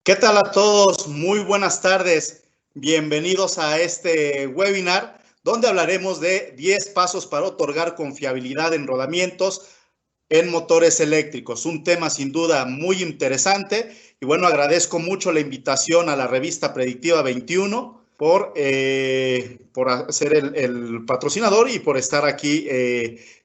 ¿Qué tal a todos? Muy buenas tardes. Bienvenidos a este webinar donde hablaremos de 10 pasos para otorgar confiabilidad en rodamientos en motores eléctricos. Un tema sin duda muy interesante. Y bueno, agradezco mucho la invitación a la revista Predictiva 21 por ser el patrocinador y por estar aquí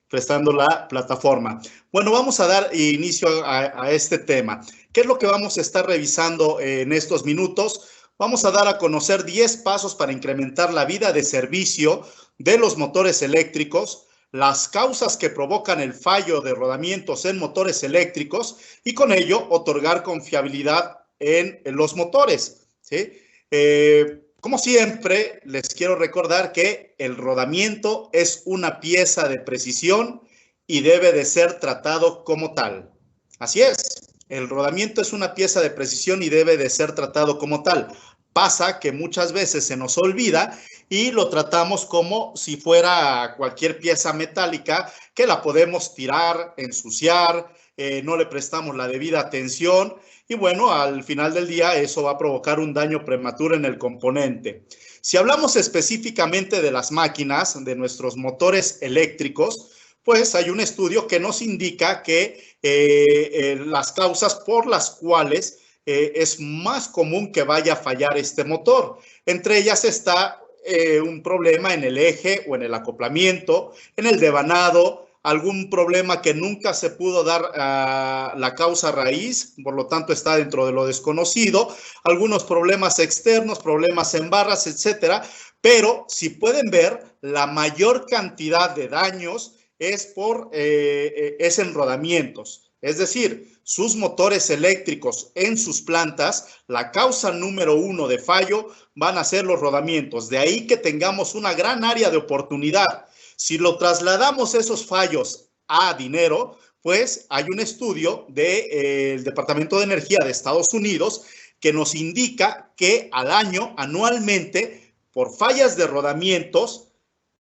prestando la plataforma. Bueno, vamos a dar inicio a este tema. ¿Qué es lo que vamos a estar revisando en estos minutos? Vamos a dar a conocer 10 pasos para incrementar la vida de servicio de los motores eléctricos, las causas que provocan el fallo de rodamientos en motores eléctricos y con ello otorgar confiabilidad en los motores, ¿sí? Como siempre, les quiero recordar que el rodamiento es una pieza de precisión y debe de ser tratado como tal. Así es, el rodamiento es una pieza de precisión y debe de ser tratado como tal. Pasa que muchas veces se nos olvida y lo tratamos como si fuera cualquier pieza metálica que la podemos tirar, ensuciar, no le prestamos la debida atención y bueno, al final del día eso va a provocar un daño prematuro en el componente. Si hablamos específicamente de las máquinas, de nuestros motores eléctricos, pues hay un estudio que nos indica que las causas por las cuales es más común que vaya a fallar este motor. Entre ellas está un problema en el eje o en el acoplamiento, en el devanado, algún problema que nunca se pudo dar a la causa raíz, por lo tanto está dentro de lo desconocido, algunos problemas externos, problemas en barras, etcétera, pero si pueden ver, la mayor cantidad de daños es en rodamientos. Es decir, sus motores eléctricos en sus plantas, la causa número 1 de fallo van a ser los rodamientos. De ahí que tengamos una gran área de oportunidad. Si lo trasladamos esos fallos a dinero, pues hay un estudio del Departamento de Energía de Estados Unidos que nos indica que al año, anualmente, por fallas de rodamientos,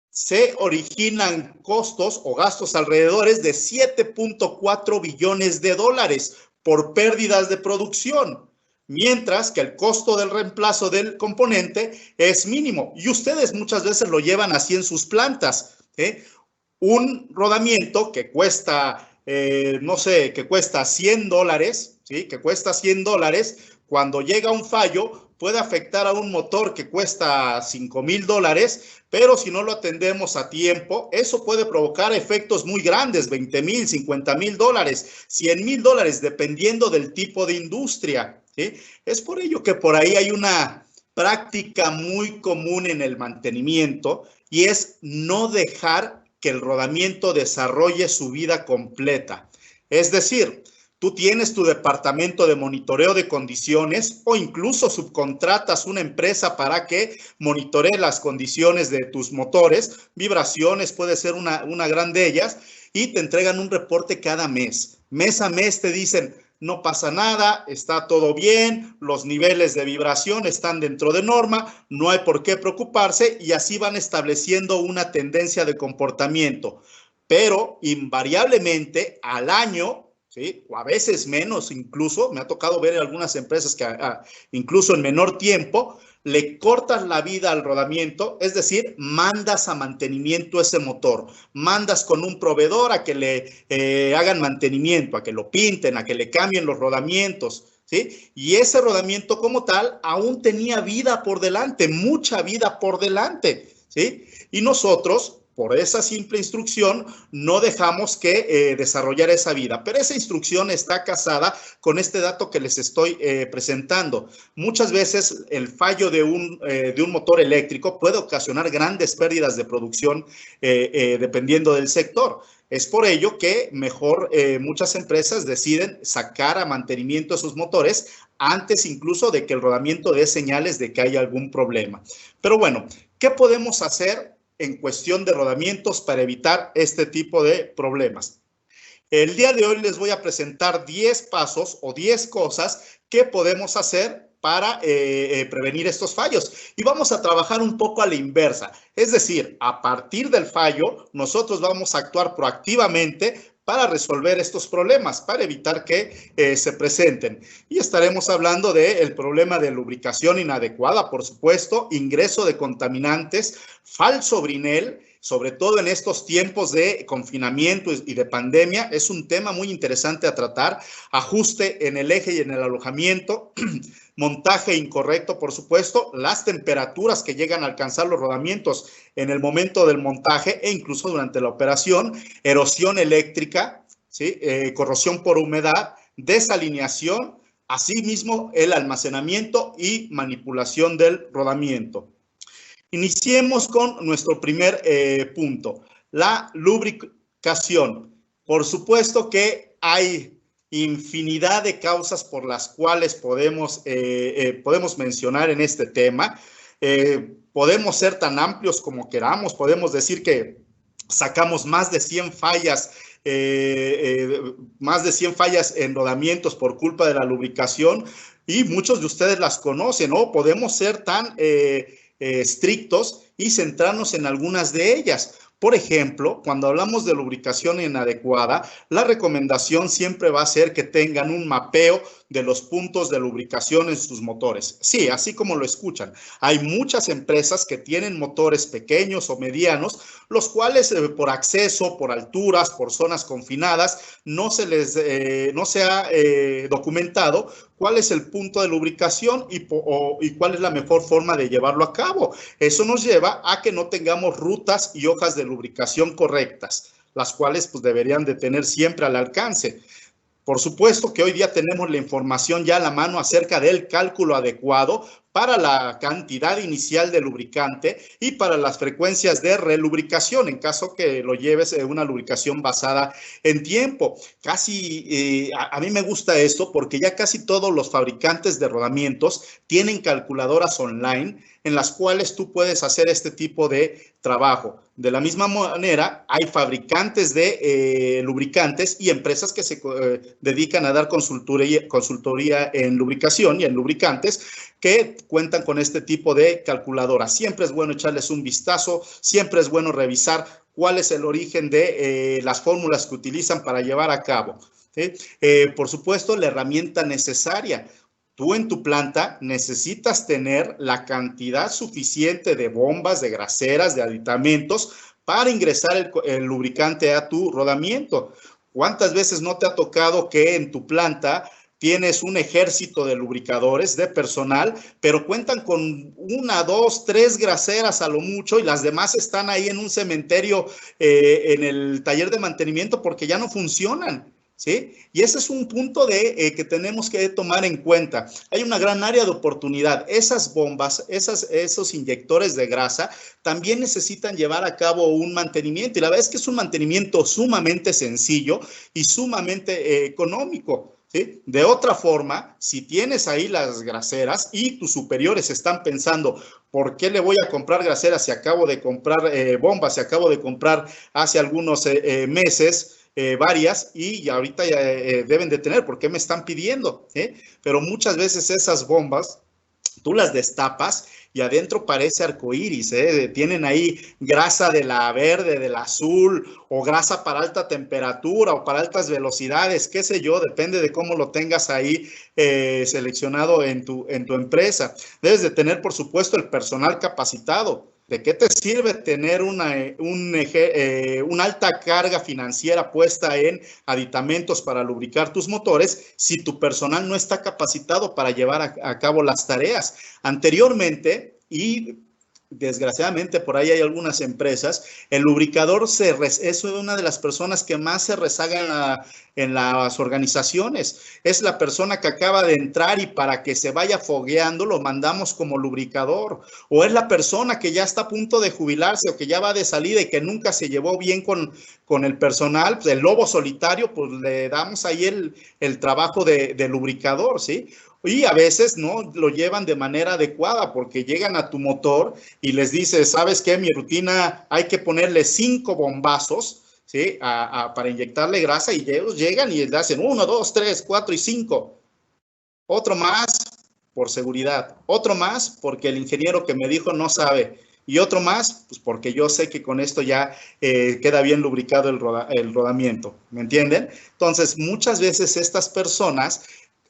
se originan costos o gastos alrededores de 7.4 billones de dólares por pérdidas de producción, mientras que el costo del reemplazo del componente es mínimo. Y ustedes muchas veces lo llevan así en sus plantas, ¿eh? Un rodamiento que cuesta, no sé, que cuesta $100, ¿sí? Que cuesta $100, cuando llega un fallo puede afectar a un motor que cuesta $5,000, pero si no lo atendemos a tiempo, eso puede provocar efectos muy grandes, $20,000, $50,000, $100,000, dependiendo del tipo de industria, ¿sí? Es por ello que por ahí hay una práctica muy común en el mantenimiento y es no dejar que el rodamiento desarrolle su vida completa. Es decir, tú tienes tu departamento de monitoreo de condiciones o incluso subcontratas una empresa para que monitoree las condiciones de tus motores, vibraciones puede ser una gran de ellas, y te entregan un reporte cada mes. Mes a mes te dicen, no pasa nada, está todo bien, los niveles de vibración están dentro de norma, no hay por qué preocuparse y así van estableciendo una tendencia de comportamiento. Pero invariablemente al año, ¿sí? O a veces menos incluso, me ha tocado ver en algunas empresas que incluso en menor tiempo, le cortas la vida al rodamiento, es decir, mandas a mantenimiento ese motor, mandas con un proveedor a que le hagan mantenimiento, a que lo pinten, a que le cambien los rodamientos, ¿sí? Y ese rodamiento como tal aún tenía vida por delante, mucha vida por delante, ¿sí? Y nosotros, por esa simple instrucción, no dejamos que desarrollara esa vida. Pero esa instrucción está casada con este dato que les estoy presentando. Muchas veces el fallo de un motor eléctrico puede ocasionar grandes pérdidas de producción dependiendo del sector. Es por ello que mejor muchas empresas deciden sacar a mantenimiento esos motores antes incluso de que el rodamiento dé señales de que hay algún problema. Pero bueno, ¿qué podemos hacer en cuestión de rodamientos para evitar este tipo de problemas? El día de hoy les voy a presentar 10 pasos o 10 cosas que podemos hacer para prevenir estos fallos. Y vamos a trabajar un poco a la inversa. Es decir, a partir del fallo, nosotros vamos a actuar proactivamente para resolver estos problemas, para evitar que se presenten. Y estaremos hablando del problema de lubricación inadecuada, por supuesto, ingreso de contaminantes, falso brinel, sobre todo en estos tiempos de confinamiento y de pandemia. Es un tema muy interesante a tratar. Ajuste en el eje y en el alojamiento, montaje incorrecto, por supuesto, las temperaturas que llegan a alcanzar los rodamientos en el momento del montaje e incluso durante la operación, erosión eléctrica, ¿sí? Corrosión por humedad, desalineación, asimismo el almacenamiento y manipulación del rodamiento. Iniciemos con nuestro primer punto, la lubricación. Por supuesto que hay infinidad de causas por las cuales podemos mencionar en este tema. Podemos ser tan amplios como queramos, podemos decir que sacamos más de 100 fallas en rodamientos por culpa de la lubricación y muchos de ustedes las conocen, ¿no? Podemos ser tan estrictos y centrarnos en algunas de ellas. Por ejemplo, cuando hablamos de lubricación inadecuada, la recomendación siempre va a ser que tengan un mapeo de los puntos de lubricación en sus motores. Sí, así como lo escuchan. Hay muchas empresas que tienen motores pequeños o medianos, los cuales por acceso, por alturas, por zonas confinadas, no se ha documentado cuál es el punto de lubricación y cuál es la mejor forma de llevarlo a cabo. Eso nos lleva a que no tengamos rutas y hojas de lubricación correctas, las cuales pues deberían de tener siempre al alcance. Por supuesto que hoy día tenemos la información ya a la mano acerca del cálculo adecuado para la cantidad inicial de lubricante y para las frecuencias de relubricación en caso que lo lleves una lubricación basada en tiempo. A mí me gusta esto porque ya casi todos los fabricantes de rodamientos tienen calculadoras online en las cuales tú puedes hacer este tipo de trabajo. De la misma manera, hay fabricantes de lubricantes y empresas que se dedican a dar consultoría en lubricación y en lubricantes que cuentan con este tipo de calculadoras. Siempre es bueno echarles un vistazo, siempre es bueno revisar cuál es el origen de las fórmulas que utilizan para llevar a cabo. ¿Sí? Por supuesto, la herramienta necesaria. Tú en tu planta necesitas tener la cantidad suficiente de bombas, de graseras, de aditamentos para ingresar el lubricante a tu rodamiento. ¿Cuántas veces no te ha tocado que en tu planta tienes un ejército de lubricadores, de personal, pero cuentan con 1, 2, 3 graseras a lo mucho y las demás están ahí en un cementerio en el taller de mantenimiento porque ya no funcionan? ¿Sí? Y ese es un punto que tenemos que tomar en cuenta. Hay una gran área de oportunidad. Esas bombas, esos inyectores de grasa también necesitan llevar a cabo un mantenimiento. Y la verdad es que es un mantenimiento sumamente sencillo y sumamente económico. ¿Sí? De otra forma, si tienes ahí las graseras y tus superiores están pensando, ¿por qué le voy a comprar graseras si acabo de comprar bombas, si acabo de comprar hace algunos meses varias y ahorita ya deben de tener? ¿Por qué me están pidiendo? Pero muchas veces esas bombas tú las destapas y adentro parece arcoíris, tienen ahí grasa de la verde, del azul, o grasa para alta temperatura o para altas velocidades, qué sé yo, depende de cómo lo tengas ahí seleccionado en tu empresa. Debes de tener, por supuesto, el personal capacitado. ¿De qué te sirve tener una alta carga financiera puesta en aditamentos para lubricar tus motores si tu personal no está capacitado para llevar a cabo las tareas? Anteriormente, y desgraciadamente por ahí hay algunas empresas, el lubricador es una de las personas que más se rezaga en las organizaciones. Es la persona que acaba de entrar y para que se vaya fogueando lo mandamos como lubricador. O es la persona que ya está a punto de jubilarse o que ya va de salida y que nunca se llevó bien con el personal. Pues el lobo solitario, pues le damos ahí el trabajo de lubricador, ¿sí? Y a veces no lo llevan de manera adecuada porque llegan a tu motor y les dices, ¿sabes qué? Mi rutina hay que ponerle 5 bombazos, ¿sí? Para inyectarle grasa, y ellos llegan y le hacen 1, 2, 3, 4 y 5. Otro más, por seguridad. Otro más porque el ingeniero que me dijo no sabe. Y otro más, pues porque yo sé que con esto ya queda bien lubricado el rodamiento. ¿Me entienden? Entonces, muchas veces estas personas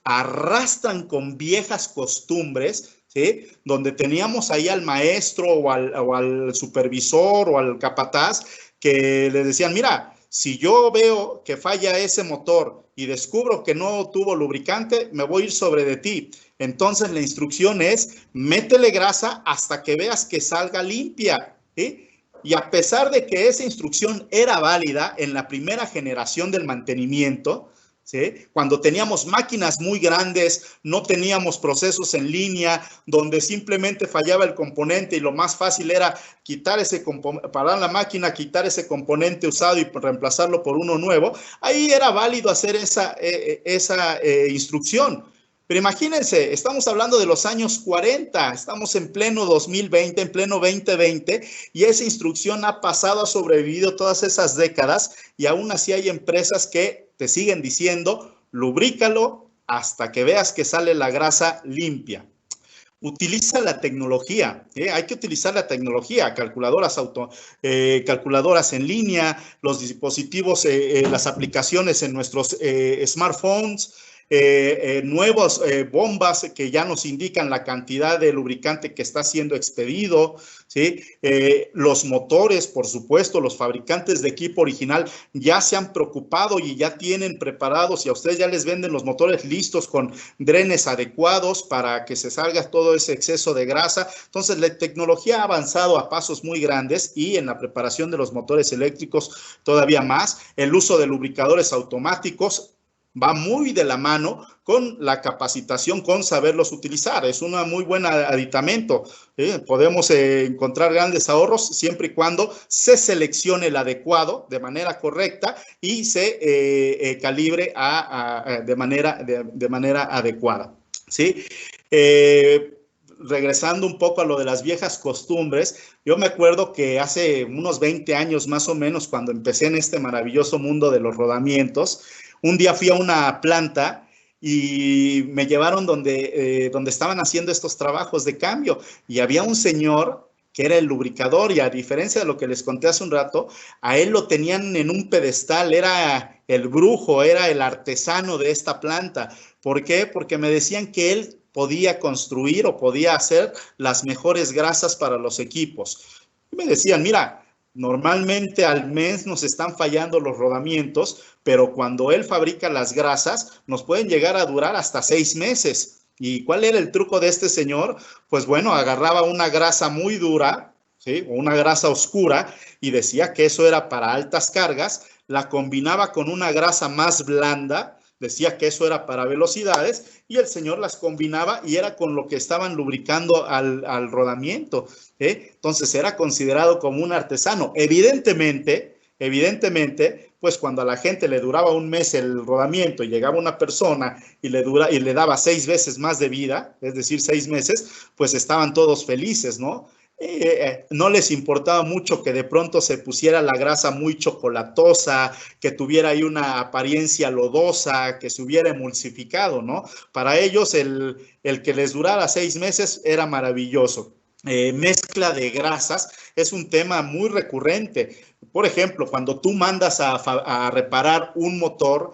arrastran con viejas costumbres, ¿sí? Donde teníamos ahí al maestro o al supervisor o al capataz que le decían, mira, si yo veo que falla ese motor y descubro que no tuvo lubricante, me voy a ir sobre de ti. Entonces la instrucción es, métele grasa hasta que veas que salga limpia, ¿sí? Y a pesar de que esa instrucción era válida en la primera generación del mantenimiento, ¿sí? Cuando teníamos máquinas muy grandes, no teníamos procesos en línea, donde simplemente fallaba el componente y lo más fácil era quitar ese parar la máquina, quitar ese componente usado y reemplazarlo por uno nuevo, ahí era válido hacer esa instrucción. Pero imagínense, estamos hablando de los años 40, estamos en pleno 2020, en pleno 2020, y esa instrucción ha pasado, ha sobrevivido todas esas décadas, y aún así hay empresas que te siguen diciendo, lubrícalo hasta que veas que sale la grasa limpia. Utiliza la tecnología, hay que utilizar la tecnología, calculadoras en línea, los dispositivos, las aplicaciones en nuestros smartphones, nuevas bombas que ya nos indican la cantidad de lubricante que está siendo expedido, ¿sí? Los motores, por supuesto, los fabricantes de equipo original ya se han preocupado y ya tienen preparados y a ustedes ya les venden los motores listos con drenes adecuados para que se salga todo ese exceso de grasa. Entonces, la tecnología ha avanzado a pasos muy grandes y en la preparación de los motores eléctricos todavía más. El uso de lubricadores automáticos va muy de la mano con la capacitación, con saberlos utilizar. Es un muy buen aditamento. Podemos encontrar grandes ahorros siempre y cuando se seleccione el adecuado de manera correcta y se calibre de manera adecuada, ¿sí? Regresando un poco a lo de las viejas costumbres, yo me acuerdo que hace unos 20 años más o menos, cuando empecé en este maravilloso mundo de los rodamientos, un día fui a una planta y me llevaron donde estaban haciendo estos trabajos de cambio y había un señor que era el lubricador y a diferencia de lo que les conté hace un rato, a él lo tenían en un pedestal, era el brujo, era el artesano de esta planta. ¿Por qué? Porque me decían que él podía construir o podía hacer las mejores grasas para los equipos. Y me decían, mira, normalmente al mes nos están fallando los rodamientos, pero cuando él fabrica las grasas, nos pueden llegar a durar hasta 6 meses. ¿Y cuál era el truco de este señor? Pues bueno, agarraba una grasa muy dura, ¿sí? O una grasa oscura, y decía que eso era para altas cargas, la combinaba con una grasa más blanda, decía que eso era para velocidades, y el señor las combinaba y era con lo que estaban lubricando al rodamiento. Entonces era considerado como un artesano. Evidentemente, pues cuando a la gente le duraba un mes el rodamiento y llegaba una persona y le daba 6 veces más de vida, es decir, 6 meses, pues estaban todos felices, ¿no? No les importaba mucho que de pronto se pusiera la grasa muy chocolatosa, que tuviera ahí una apariencia lodosa, que se hubiera emulsificado, ¿no? Para ellos el que les durara 6 meses era maravilloso. Mezcla de grasas es un tema muy recurrente. Por ejemplo, cuando tú mandas a reparar un motor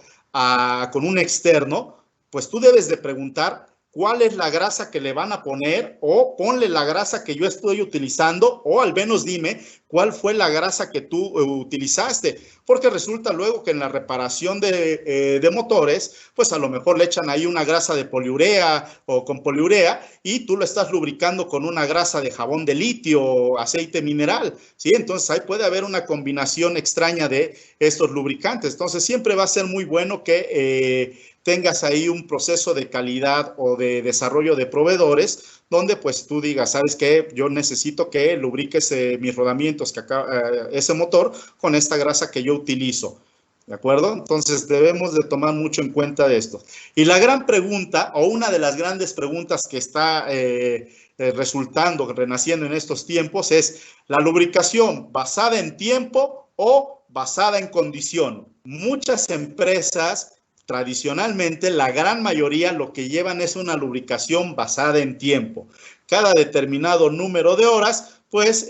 con un externo, pues tú debes de preguntar cuál es la grasa que le van a poner o ponle la grasa que yo estoy utilizando o al menos dime cuál fue la grasa que tú utilizaste, porque resulta luego que en la reparación de motores, pues a lo mejor le echan ahí una grasa de poliurea o con poliurea y tú lo estás lubricando con una grasa de jabón de litio o aceite mineral, ¿sí? Entonces ahí puede haber una combinación extraña de estos lubricantes. Entonces siempre va a ser muy bueno que tengas ahí un proceso de calidad o de desarrollo de proveedores donde pues tú digas, ¿sabes qué? Yo necesito que lubriques mis rodamientos, ese motor con esta grasa que yo utilizo, ¿de acuerdo? Entonces debemos de tomar mucho en cuenta de esto. Y la gran pregunta, o una de las grandes preguntas que está resultando, renaciendo en estos tiempos es, ¿la lubricación basada en tiempo o basada en condición? Muchas empresas tradicionalmente la gran mayoría lo que llevan es una lubricación basada en tiempo. Cada determinado número de horas, pues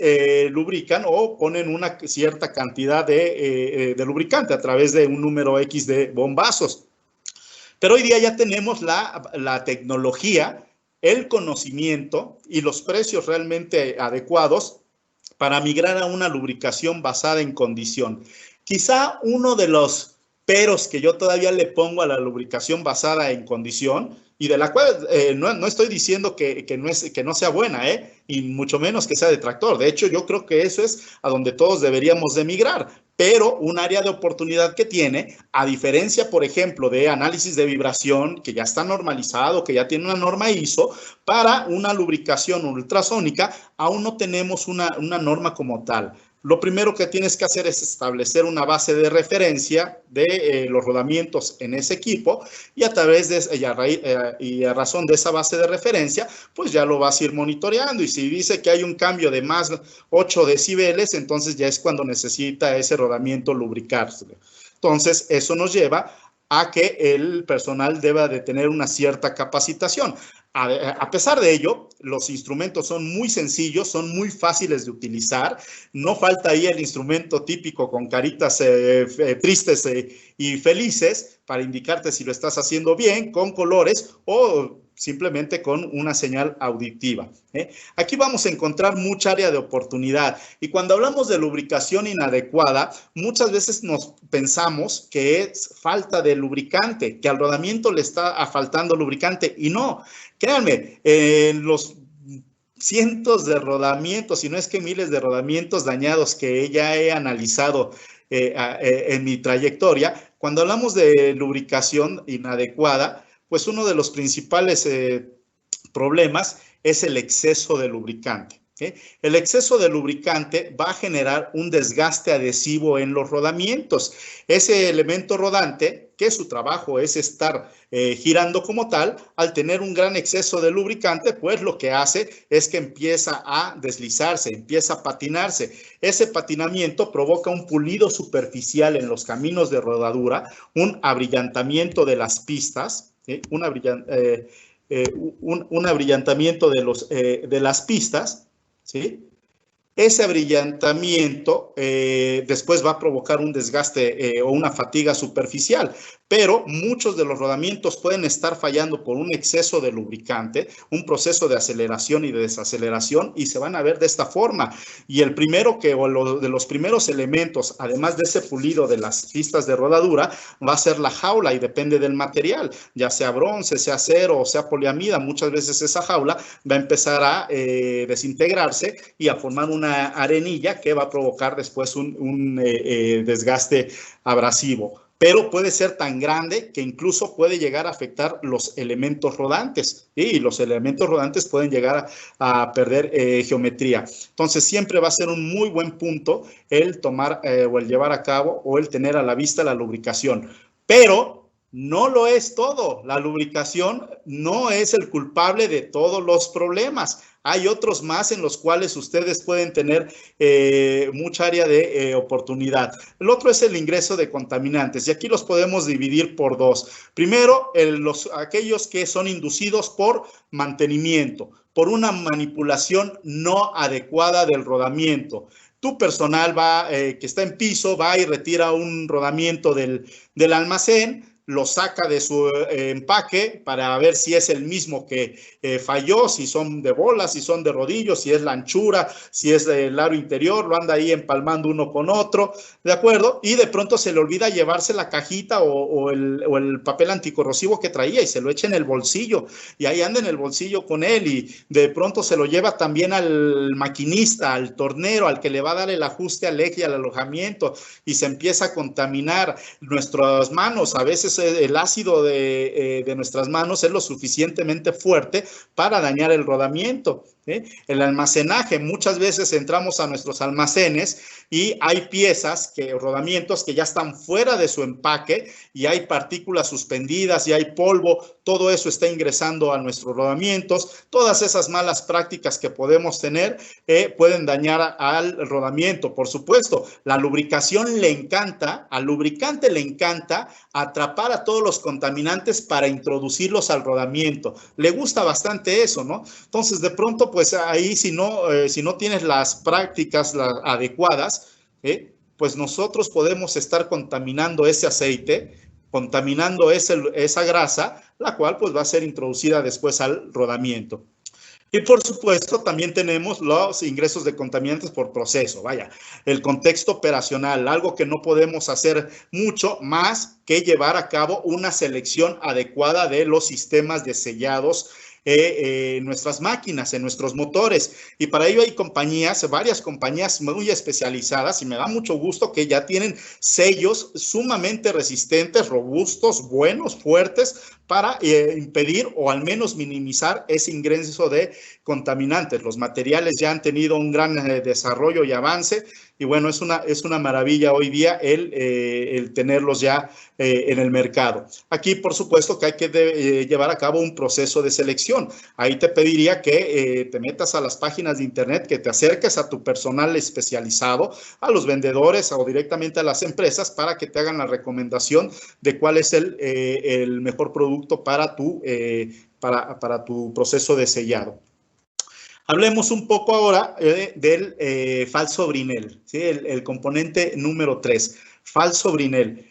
lubrican o ponen una cierta cantidad de lubricante a través de un número X de bombazos. Pero hoy día ya tenemos la tecnología, el conocimiento y los precios realmente adecuados para migrar a una lubricación basada en condición. Quizá uno de los peros que yo todavía le pongo a la lubricación basada en condición, y de la cual no estoy diciendo que no sea buena, y mucho menos que sea detractor. De hecho, yo creo que eso es a donde todos deberíamos de migrar. Pero un área de oportunidad que tiene, a diferencia, por ejemplo, de análisis de vibración, que ya está normalizado, que ya tiene una norma ISO, para una lubricación ultrasónica, aún no tenemos una norma como tal. Lo primero que tienes que hacer es establecer una base de referencia de los rodamientos en ese equipo, y a través de y a razón de esa base de referencia, pues ya lo vas a ir monitoreando, y si dice que hay un cambio de más 8 decibeles, entonces ya es cuando necesita ese rodamiento lubricarse. Entonces, eso nos lleva a que el personal deba de tener una cierta capacitación. A pesar de ello, los instrumentos son muy sencillos, son muy fáciles de utilizar. No falta ahí el instrumento típico con caritas tristes y felices para indicarte si lo estás haciendo bien, con colores o simplemente con una señal auditiva. Aquí vamos a encontrar mucha área de oportunidad, y cuando hablamos de lubricación inadecuada, muchas veces nos pensamos que es falta de lubricante, que al rodamiento le está faltando lubricante, y no. Créanme, los cientos de rodamientos, si no es que miles de rodamientos dañados que ya he analizado en mi trayectoria, cuando hablamos de lubricación inadecuada, pues uno de los principales problemas es el exceso de lubricante. El exceso de lubricante va a generar un desgaste adhesivo en los rodamientos. Ese elemento rodante, que su trabajo es estar girando como tal, al tener un gran exceso de lubricante, pues lo que hace es que empieza a deslizarse, empieza a patinarse. Ese patinamiento provoca un pulido superficial en los caminos de rodadura, un abrillantamiento de las pistas, un abrillantamiento de las pistas, ¿sí? Ese abrillantamiento después va a provocar un desgaste o una fatiga superficial, pero muchos de los rodamientos pueden estar fallando por un exceso de lubricante, un proceso de aceleración y de desaceleración, y se van a ver de esta forma. Y el primero de los primeros elementos, además de ese pulido de las pistas de rodadura, va a ser la jaula, y depende del material, ya sea bronce, sea acero o sea poliamida. Muchas veces esa jaula va a empezar a desintegrarse y a formar una arenilla que va a provocar después un desgaste abrasivo. Pero puede ser tan grande que incluso puede llegar a afectar los elementos rodantes, y los elementos rodantes pueden llegar a perder geometría. Entonces, siempre va a ser un muy buen punto el tomar o el llevar a cabo o el tener a la vista la lubricación. Pero no lo es todo. La lubricación no es el culpable de todos los problemas. Hay otros más en los cuales ustedes pueden tener mucha área de oportunidad. El otro es el ingreso de contaminantes, y aquí los podemos dividir por dos. Primero, aquellos que son inducidos por mantenimiento, por una manipulación no adecuada del rodamiento. Tu personal que está en piso, va y retira un rodamiento del almacén, lo saca de su empaque para ver si es el mismo que falló, si son de bolas, si son de rodillos, si es la anchura, si es el aro interior, lo anda ahí empalmando uno con otro, ¿de acuerdo? Y de pronto se le olvida llevarse la cajita o el papel anticorrosivo que traía, y se lo echa en el bolsillo, y ahí anda en el bolsillo con él, y de pronto se lo lleva también al maquinista, al tornero, al que le va a dar el ajuste al eje y al alojamiento, y se empieza a contaminar nuestras manos. A veces el ácido de nuestras manos es lo suficientemente fuerte para dañar el rodamiento. ¿sí? El almacenaje, muchas veces entramos a nuestros almacenes y hay piezas, rodamientos que ya están fuera de su empaque y hay partículas suspendidas y hay polvo, todo eso está ingresando a nuestros rodamientos. Todas esas malas prácticas que podemos tener pueden dañar al rodamiento. Por supuesto, la lubricación le encanta, al lubricante le encanta atrapar a todos los contaminantes para introducirlos al rodamiento. Le gusta bastante eso, ¿no? Entonces, de pronto, pues ahí si no tienes las prácticas adecuadas, pues nosotros podemos estar contaminando ese aceite, contaminando esa grasa, la cual pues va a ser introducida después al rodamiento. Y por supuesto, también tenemos los ingresos de contaminantes por proceso. Vaya, el contexto operacional, algo que no podemos hacer mucho más que llevar a cabo una selección adecuada de los sistemas de sellados en nuestras máquinas, en nuestros motores. Y para ello hay varias compañías muy especializadas, y me da mucho gusto que ya tienen sellos sumamente resistentes, robustos, buenos, fuertes, para impedir o al menos minimizar ese ingreso de contaminantes. Los materiales ya han tenido un gran desarrollo y avance, y bueno, es una maravilla hoy día el tenerlos ya en el mercado. Aquí, por supuesto, que hay que llevar a cabo un proceso de selección. Ahí te pediría que te metas a las páginas de internet, que te acerques a tu personal especializado, a los vendedores o directamente a las empresas para que te hagan la recomendación de cuál es el mejor producto para tu proceso de sellado. Hablemos un poco ahora del falso Brinell, ¿sí? El componente número 3, falso Brinell.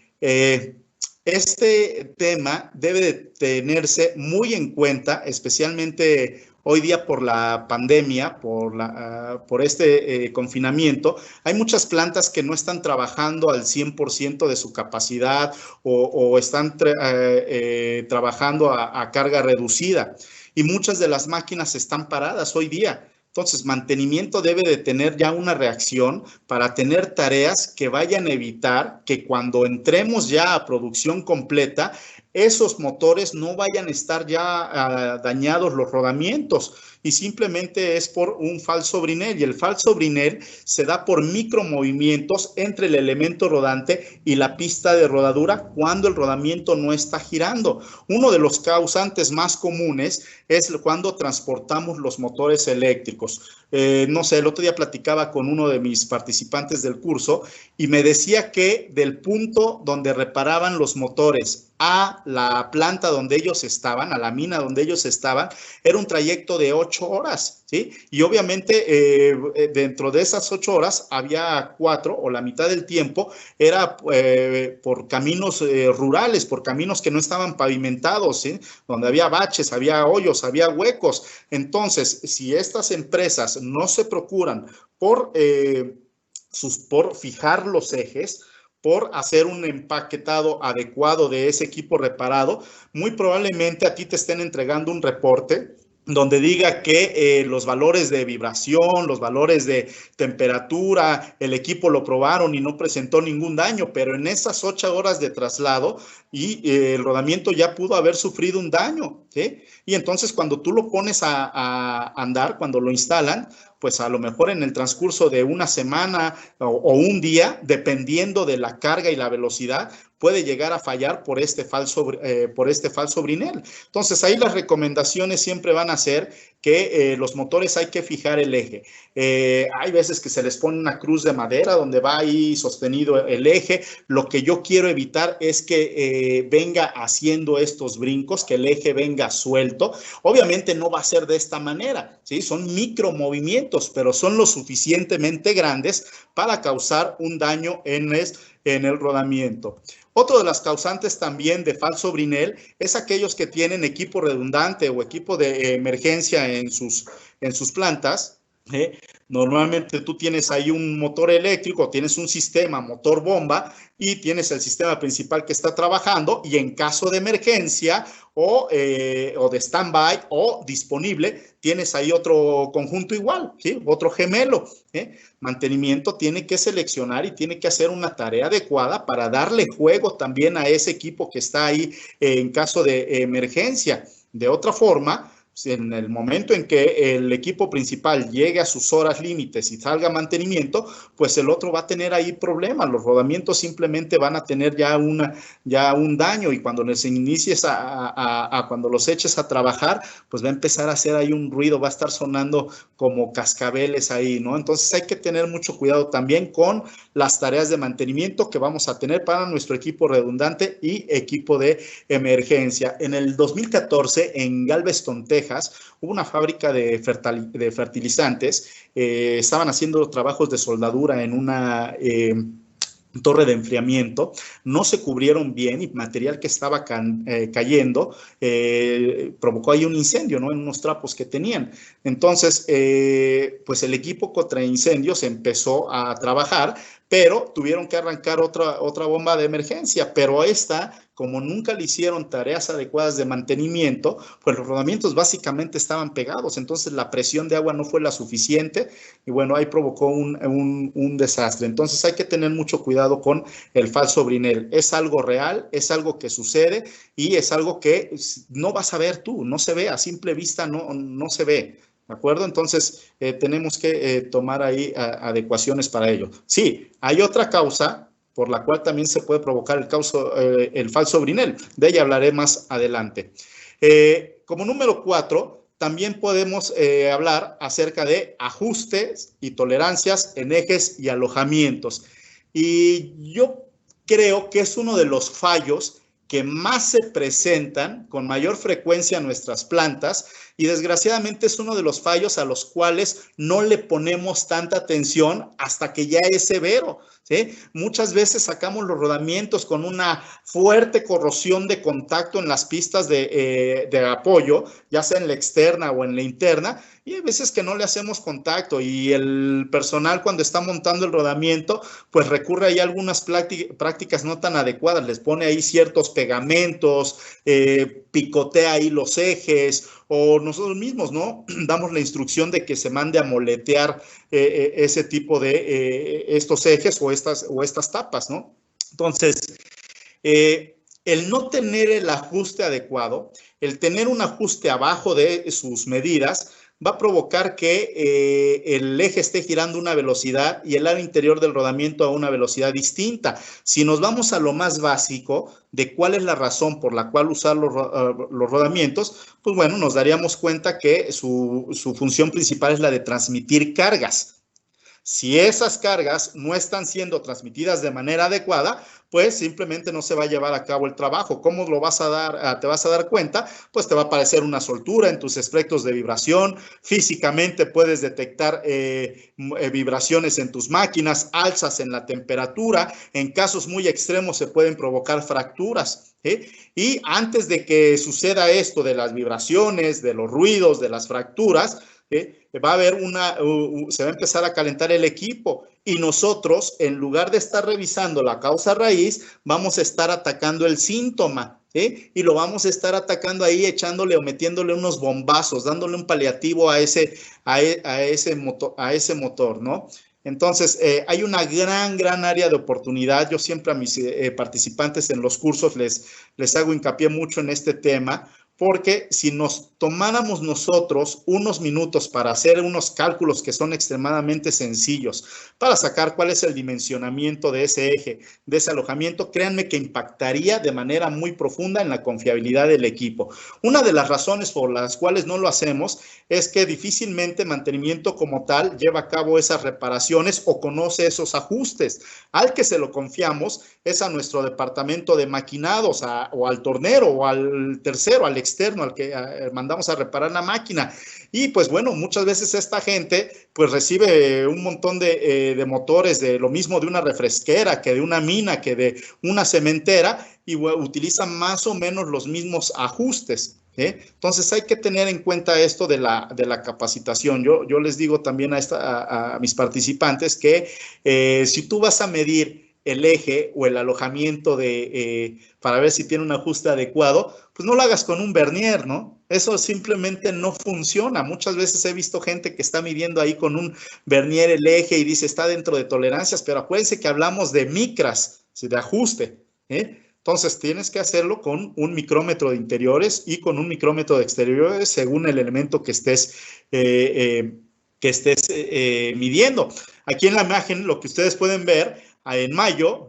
Este tema debe de tenerse muy en cuenta, especialmente hoy día por la pandemia, por este confinamiento. Hay muchas plantas que no están trabajando al 100% de su capacidad o están trabajando a carga reducida. Y muchas de las máquinas están paradas hoy día. Entonces, mantenimiento debe de tener ya una reacción para tener tareas que vayan a evitar que cuando entremos ya a producción completa, esos motores no vayan a estar ya dañados los rodamientos, y simplemente es por un falso Brinell. Y el falso Brinell se da por micromovimientos entre el elemento rodante y la pista de rodadura cuando el rodamiento no está girando. Uno de los causantes más comunes es cuando transportamos los motores eléctricos. No sé, el otro día platicaba con uno de mis participantes del curso y me decía que del punto donde reparaban los motores a la planta donde ellos estaban, a la mina donde ellos estaban, era un trayecto de 8 horas, ¿sí? Y obviamente dentro de esas 8 horas había 4, o la mitad del tiempo era por caminos rurales, por caminos que no estaban pavimentados, ¿sí? Donde había baches, había hoyos, había huecos. Entonces, si estas empresas no se procuran por fijar los ejes, por hacer un empaquetado adecuado de ese equipo reparado, muy probablemente a ti te estén entregando un reporte donde diga que los valores de vibración, los valores de temperatura, el equipo lo probaron y no presentó ningún daño, pero en esas 8 horas de traslado el rodamiento ya pudo haber sufrido un daño, ¿sí? Y entonces cuando tú lo pones a andar, cuando lo instalan, pues a lo mejor en el transcurso de una semana o un día, dependiendo de la carga y la velocidad, puede llegar a fallar por este falso Brinell. Entonces, ahí las recomendaciones siempre van a ser que los motores hay que fijar el eje. Hay veces que se les pone una cruz de madera donde va ahí sostenido el eje. Lo que yo quiero evitar es que venga haciendo estos brincos, que el eje venga suelto. Obviamente no va a ser de esta manera, ¿sí? Son micromovimientos, pero son lo suficientemente grandes para causar un daño en el rodamiento. Otro de las causantes también de falso Brinell es aquellos que tienen equipo redundante o equipo de emergencia en sus plantas. Normalmente tú tienes ahí un motor eléctrico, tienes un sistema motor bomba y tienes el sistema principal que está trabajando, y en caso de emergencia o de stand-by o disponible, tienes ahí otro conjunto igual, ¿sí? Otro gemelo. Mantenimiento tiene que seleccionar y tiene que hacer una tarea adecuada para darle juego también a ese equipo que está ahí en caso de emergencia. De otra forma, en el momento en que el equipo principal llegue a sus horas límites y salga mantenimiento, pues el otro va a tener ahí problemas. Los rodamientos simplemente van a tener ya un daño, y cuando les inicies cuando los eches a trabajar, pues va a empezar a hacer ahí un ruido, va a estar sonando como cascabeles ahí, ¿no? Entonces hay que tener mucho cuidado también con las tareas de mantenimiento que vamos a tener para nuestro equipo redundante y equipo de emergencia. En el 2014, en Galveston, Texas, hubo una fábrica de fertilizantes. Estaban haciendo trabajos de soldadura en una torre de enfriamiento, no se cubrieron bien, y material que estaba cayendo provocó ahí un incendio, ¿no? En unos trapos que tenían. Entonces, pues el equipo contra incendios empezó a trabajar, pero tuvieron que arrancar otra bomba de emergencia, pero como nunca le hicieron tareas adecuadas de mantenimiento, pues los rodamientos básicamente estaban pegados, entonces la presión de agua no fue la suficiente, y bueno, ahí provocó un desastre. Entonces hay que tener mucho cuidado con el falso brinel. Es algo real, es algo que sucede, y es algo que no vas a ver tú, no se ve, a simple vista no se ve. ¿De acuerdo? Entonces, tenemos que tomar ahí adecuaciones para ello. Sí, hay otra causa por la cual también se puede provocar el falso brinel. De ella hablaré más adelante. Como número 4, también podemos hablar acerca de ajustes y tolerancias en ejes y alojamientos. Y yo creo que es uno de los fallos que más se presentan con mayor frecuencia en nuestras plantas, y desgraciadamente es uno de los fallos a los cuales no le ponemos tanta atención hasta que ya es severo, ¿sí? Muchas veces sacamos los rodamientos con una fuerte corrosión de contacto en las pistas de apoyo, ya sea en la externa o en la interna, y hay veces que no le hacemos contacto, y el personal, cuando está montando el rodamiento, pues recurre ahí a algunas prácticas no tan adecuadas, les pone ahí ciertos pegamentos, picotea ahí los ejes, o nosotros mismos, ¿no? Damos la instrucción de que se mande a moletear ese tipo de estos ejes o estas tapas, ¿no? Entonces, el no tener el ajuste adecuado, el tener un ajuste abajo de sus medidas, va a provocar que el eje esté girando a una velocidad y el área interior del rodamiento a una velocidad distinta. Si nos vamos a lo más básico de cuál es la razón por la cual usar los rodamientos, pues bueno, nos daríamos cuenta que su función principal es la de transmitir cargas. Si esas cargas no están siendo transmitidas de manera adecuada, pues simplemente no se va a llevar a cabo el trabajo. ¿Cómo lo vas a dar? Te vas a dar cuenta, pues te va a aparecer una soltura en tus espectros de vibración. Físicamente puedes detectar vibraciones en tus máquinas, alzas en la temperatura. En casos muy extremos se pueden provocar fracturas. Y antes de que suceda esto de las vibraciones, de los ruidos, de las fracturas, va a haber se va a empezar a calentar el equipo, y nosotros, en lugar de estar revisando la causa raíz, vamos a estar atacando el síntoma, y lo vamos a estar atacando ahí, echándole o metiéndole unos bombazos, dándole un paliativo a ese motor, ¿no? Entonces, hay una gran área de oportunidad. Yo siempre a mis participantes en los cursos les hago hincapié mucho en este tema, porque si nos tomáramos nosotros unos minutos para hacer unos cálculos que son extremadamente sencillos, para sacar cuál es el dimensionamiento de ese eje, de ese alojamiento, créanme que impactaría de manera muy profunda en la confiabilidad del equipo. Una de las razones por las cuales no lo hacemos es que difícilmente mantenimiento como tal lleva a cabo esas reparaciones o conoce esos ajustes. Al que se lo confiamos es a nuestro departamento de maquinados, o al tornero, o al tercero, al externo, al que mandamos a reparar la máquina. Y pues bueno, muchas veces esta gente pues recibe un montón de motores, de lo mismo de una refresquera, que de una mina, que de una cementera, y utilizan más o menos los mismos ajustes. Entonces hay que tener en cuenta esto de la capacitación. Yo les digo también a mis participantes que si tú vas a medir el eje o el alojamiento para ver si tiene un ajuste adecuado, pues no lo hagas con un vernier, ¿no? Eso simplemente no funciona. Muchas veces he visto gente que está midiendo ahí con un vernier el eje y dice está dentro de tolerancias, pero acuérdense que hablamos de micras, de ajuste, Entonces, tienes que hacerlo con un micrómetro de interiores y con un micrómetro de exteriores según el elemento que estés midiendo. Aquí en la imagen, lo que ustedes pueden ver, en mayo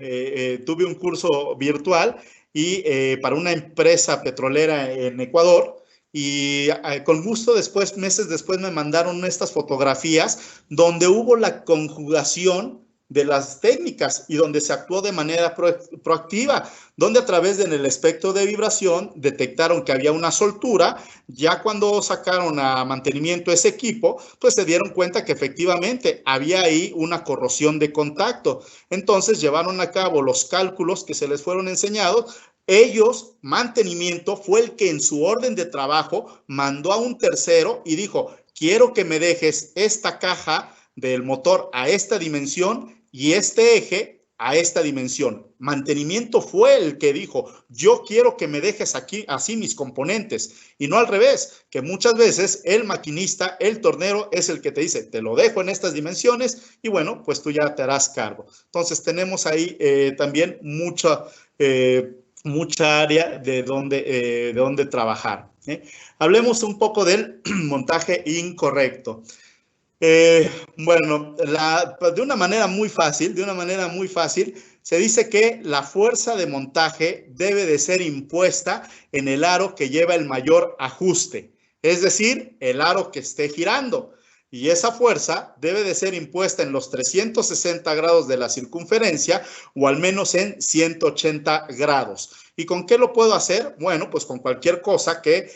tuve un curso virtual y para una empresa petrolera en Ecuador, y con gusto después, meses después, me mandaron estas fotografías donde hubo la conjugación de las técnicas y donde se actuó de manera proactiva, donde a través del espectro de vibración detectaron que había una soltura. Ya cuando sacaron a mantenimiento ese equipo, pues se dieron cuenta que efectivamente había ahí una corrosión de contacto. Entonces llevaron a cabo los cálculos que se les fueron enseñados. Ellos, mantenimiento, fue el que en su orden de trabajo mandó a un tercero y dijo, quiero que me dejes esta caja del motor a esta dimensión y este eje a esta dimensión. Mantenimiento fue el que dijo, yo quiero que me dejes aquí así mis componentes, y no al revés, que muchas veces el maquinista, el tornero, es el que te dice, te lo dejo en estas dimensiones y bueno, pues tú ya te harás cargo. Entonces tenemos ahí también mucha área de donde trabajar. Hablemos un poco del montaje incorrecto. Bueno, de una manera muy fácil, se dice que la fuerza de montaje debe de ser impuesta en el aro que lleva el mayor ajuste, es decir, el aro que esté girando. Y esa fuerza debe de ser impuesta en los 360 grados de la circunferencia o al menos en 180 grados. ¿Y con qué lo puedo hacer? Bueno, pues con cualquier cosa que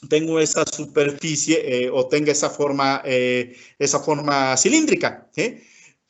tengo esa superficie o tenga esa forma cilíndrica.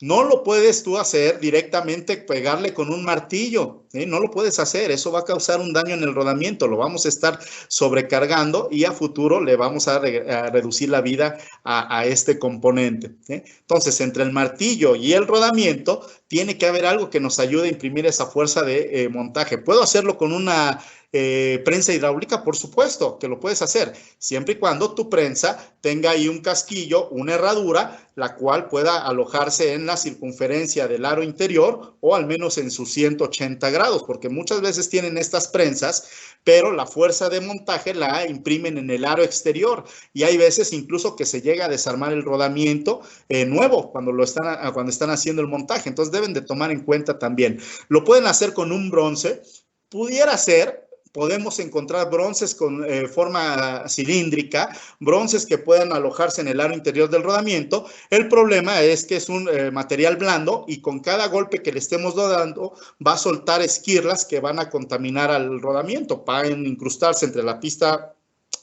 No lo puedes tú hacer directamente, pegarle con un martillo. No lo puedes hacer, eso va a causar un daño en el rodamiento, lo vamos a estar sobrecargando y a futuro le vamos a reducir la vida a este componente. Entonces, entre el martillo y el rodamiento, tiene que haber algo que nos ayude a imprimir esa fuerza de montaje. ¿Puedo hacerlo con una prensa hidráulica? Por supuesto que lo puedes hacer, siempre y cuando tu prensa tenga ahí un casquillo, una herradura, la cual pueda alojarse en la circunferencia del aro interior o al menos en sus 180 grados, porque muchas veces tienen estas prensas, pero la fuerza de montaje la imprimen en el aro exterior y hay veces incluso que se llega a desarmar el rodamiento nuevo cuando están haciendo el montaje. Entonces deben de tomar en cuenta también. Lo pueden hacer con un bronce, pudiera ser. Podemos encontrar bronces con forma cilíndrica, bronces que puedan alojarse en el aro interior del rodamiento. El problema es que es un material blando y con cada golpe que le estemos dando va a soltar esquirlas que van a contaminar al rodamiento, van a incrustarse entre la pista